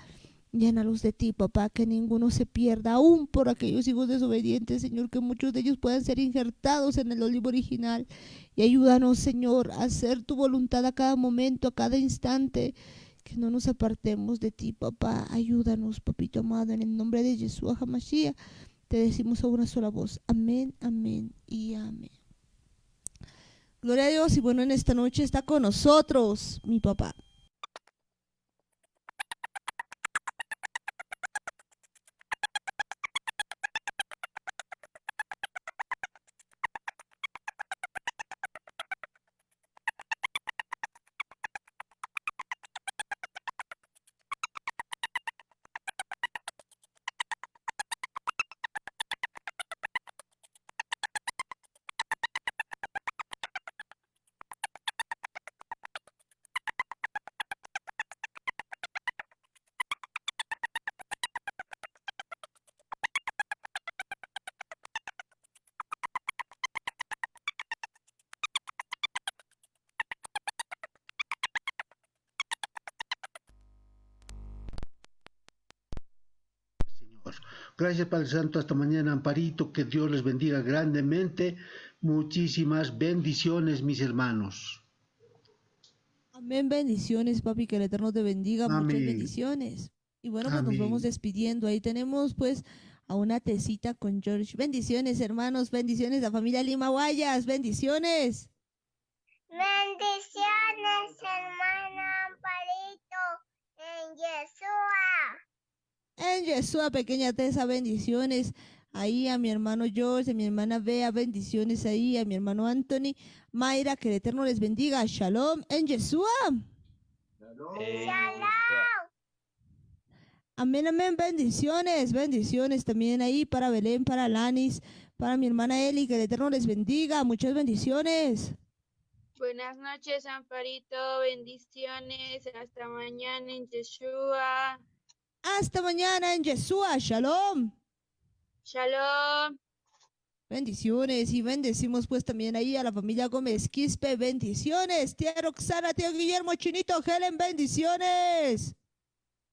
Llénalos de ti, papá, que ninguno se pierda, aún por aquellos hijos desobedientes, Señor, que muchos de ellos puedan ser injertados en el olivo original. Y ayúdanos, Señor, a hacer tu voluntad a cada momento, a cada instante. Que no nos apartemos de ti, papá. Ayúdanos, papito amado, en el nombre de Jesús Hamashiach. Te decimos a una sola voz, amén, amén y amén. Gloria a Dios. Y bueno, en esta noche está con nosotros mi papá. Señor. Gracias, Padre Santo, hasta mañana, Amparito, que Dios les bendiga grandemente. Muchísimas bendiciones, mis hermanos. Amén, bendiciones, papi, que el Eterno te bendiga, muchas Amén. bendiciones. Y bueno, pues nos vamos Amén. despidiendo. Ahí tenemos pues a una tecita con George. Bendiciones, hermanos, bendiciones a familia Lima Guayas, bendiciones. Bendiciones, hermano Amparito, en Yeshua. En Yeshua, pequeña Tessa, bendiciones. Ahí a mi hermano George, a mi hermana Bea, bendiciones ahí, a mi hermano Anthony, Mayra, que el Eterno les bendiga. Shalom, en Yeshua. Shalom. Amén, amén, bendiciones, bendiciones también ahí para Belén, para Lanis, para mi hermana Eli, que el Eterno les bendiga, muchas bendiciones. Buenas noches, Amparito, bendiciones, hasta mañana en Yeshua. Hasta mañana en Yeshua, shalom. Shalom. Bendiciones y bendecimos pues también ahí a la familia Gómez Quispe, bendiciones. Tía Roxana, tío Guillermo, Chinito, Helen, bendiciones.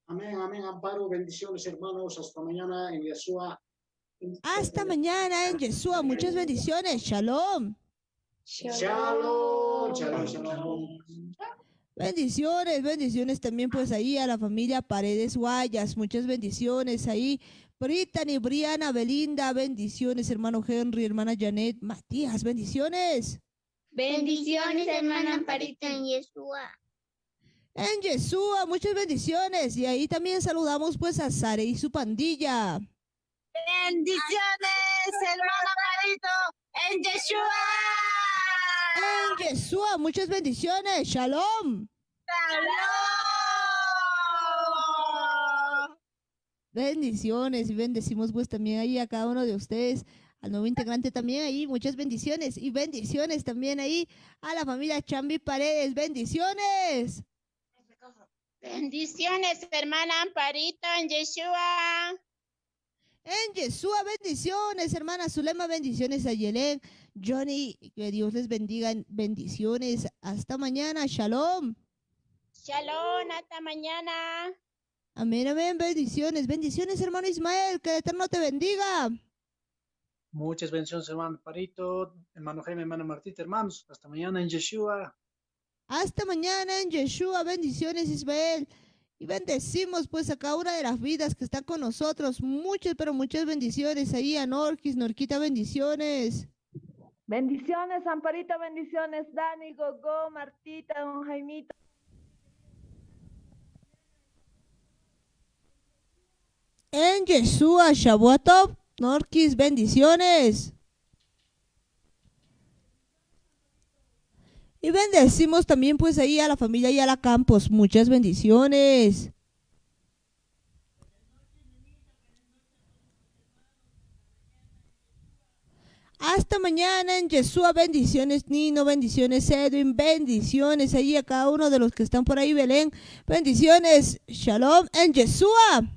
Amén, amén, Amparo, bendiciones, hermanos, hasta mañana en Yeshua. Hasta mañana en Yeshua, muchas bendiciones, shalom. Shalom, shalom, shalom. Bendiciones, bendiciones también pues ahí a la familia Paredes Guayas, muchas bendiciones ahí. Brittany, Briana, Belinda, bendiciones, hermano Henry, hermana Janet, Matías, bendiciones. Bendiciones, hermano Amparito, en Yeshua. En Yeshua, muchas bendiciones. Y ahí también saludamos pues a Sare y su pandilla. Bendiciones, hermano Amparito, en Yeshua. En Yeshua, muchas bendiciones. Shalom. Shalom. Bendiciones y bendecimos pues también ahí a cada uno de ustedes, al nuevo integrante también ahí, muchas bendiciones y bendiciones también ahí a la familia Chambi Paredes, bendiciones. Bendiciones, hermana Amparito, en Yeshua. En Yeshua, bendiciones, hermana Zulema, bendiciones a Yelén, Johnny, que Dios les bendiga, bendiciones, hasta mañana, shalom. Shalom, hasta mañana. Amén, amén, bendiciones, bendiciones, hermano Ismael, que el Eterno te bendiga. Muchas bendiciones, hermano Amparito, hermano Jaime, hermana Martita, hermanos, hasta mañana en Yeshua. Hasta mañana en Yeshua, bendiciones Ismael. Y bendecimos pues a cada una de las vidas que están con nosotros. Muchas, pero muchas bendiciones ahí a Norquis, Norquita, bendiciones. Bendiciones, Amparito, bendiciones, Dani, Gogo, Martita, don Jaimito. En Yeshua, Shabuatov, Norquis, bendiciones. Y bendecimos también pues ahí a la familia y a la Campos, muchas bendiciones. Hasta mañana en Yeshua, bendiciones Nino, bendiciones Edwin, bendiciones ahí a cada uno de los que están por ahí, Belén, bendiciones, Shalom en Yeshua.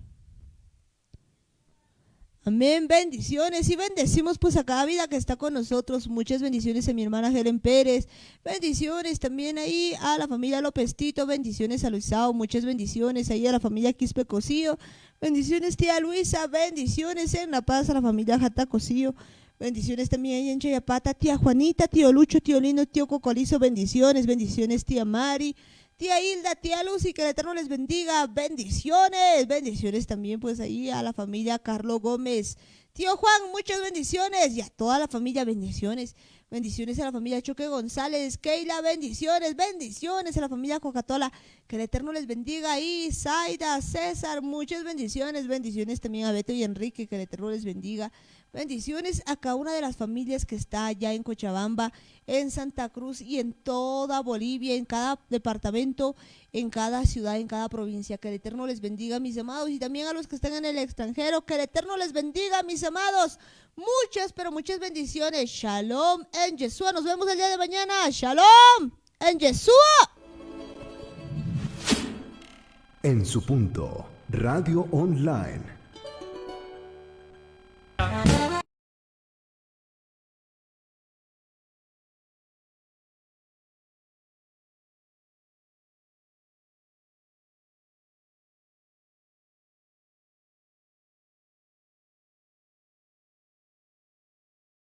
Amén, bendiciones y bendecimos pues a cada vida que está con nosotros, muchas bendiciones a mi hermana Helen Pérez, bendiciones también ahí a la familia López Tito, bendiciones a Luisao, muchas bendiciones ahí a la familia Quispe Cosío, bendiciones tía Luisa, bendiciones en La Paz a la familia Jata Cosío, bendiciones también ahí en Chayapata, tía Juanita, tío Lucho, tío Lino, tío Cocolizo, bendiciones, bendiciones tía Mari, tía Hilda, tía Lucy, que el Eterno les bendiga, bendiciones, bendiciones también pues ahí a la familia Carlos Gómez, tío Juan, muchas bendiciones y a toda la familia bendiciones, bendiciones a la familia Choque González, Keila, bendiciones, bendiciones a la familia Coca-Cola, que el Eterno les bendiga ahí, Zaida, César, muchas bendiciones, bendiciones también a Beto y Enrique, que el Eterno les bendiga. Bendiciones a cada una de las familias que está allá en Cochabamba, en Santa Cruz y en toda Bolivia, en cada departamento, en cada ciudad, en cada provincia. Que el Eterno les bendiga, mis amados, y también a los que están en el extranjero. Que el Eterno les bendiga, mis amados. Muchas, pero muchas bendiciones. Shalom en Yeshua. Nos vemos el día de mañana. Shalom en Yeshua. En su punto, Radio Online.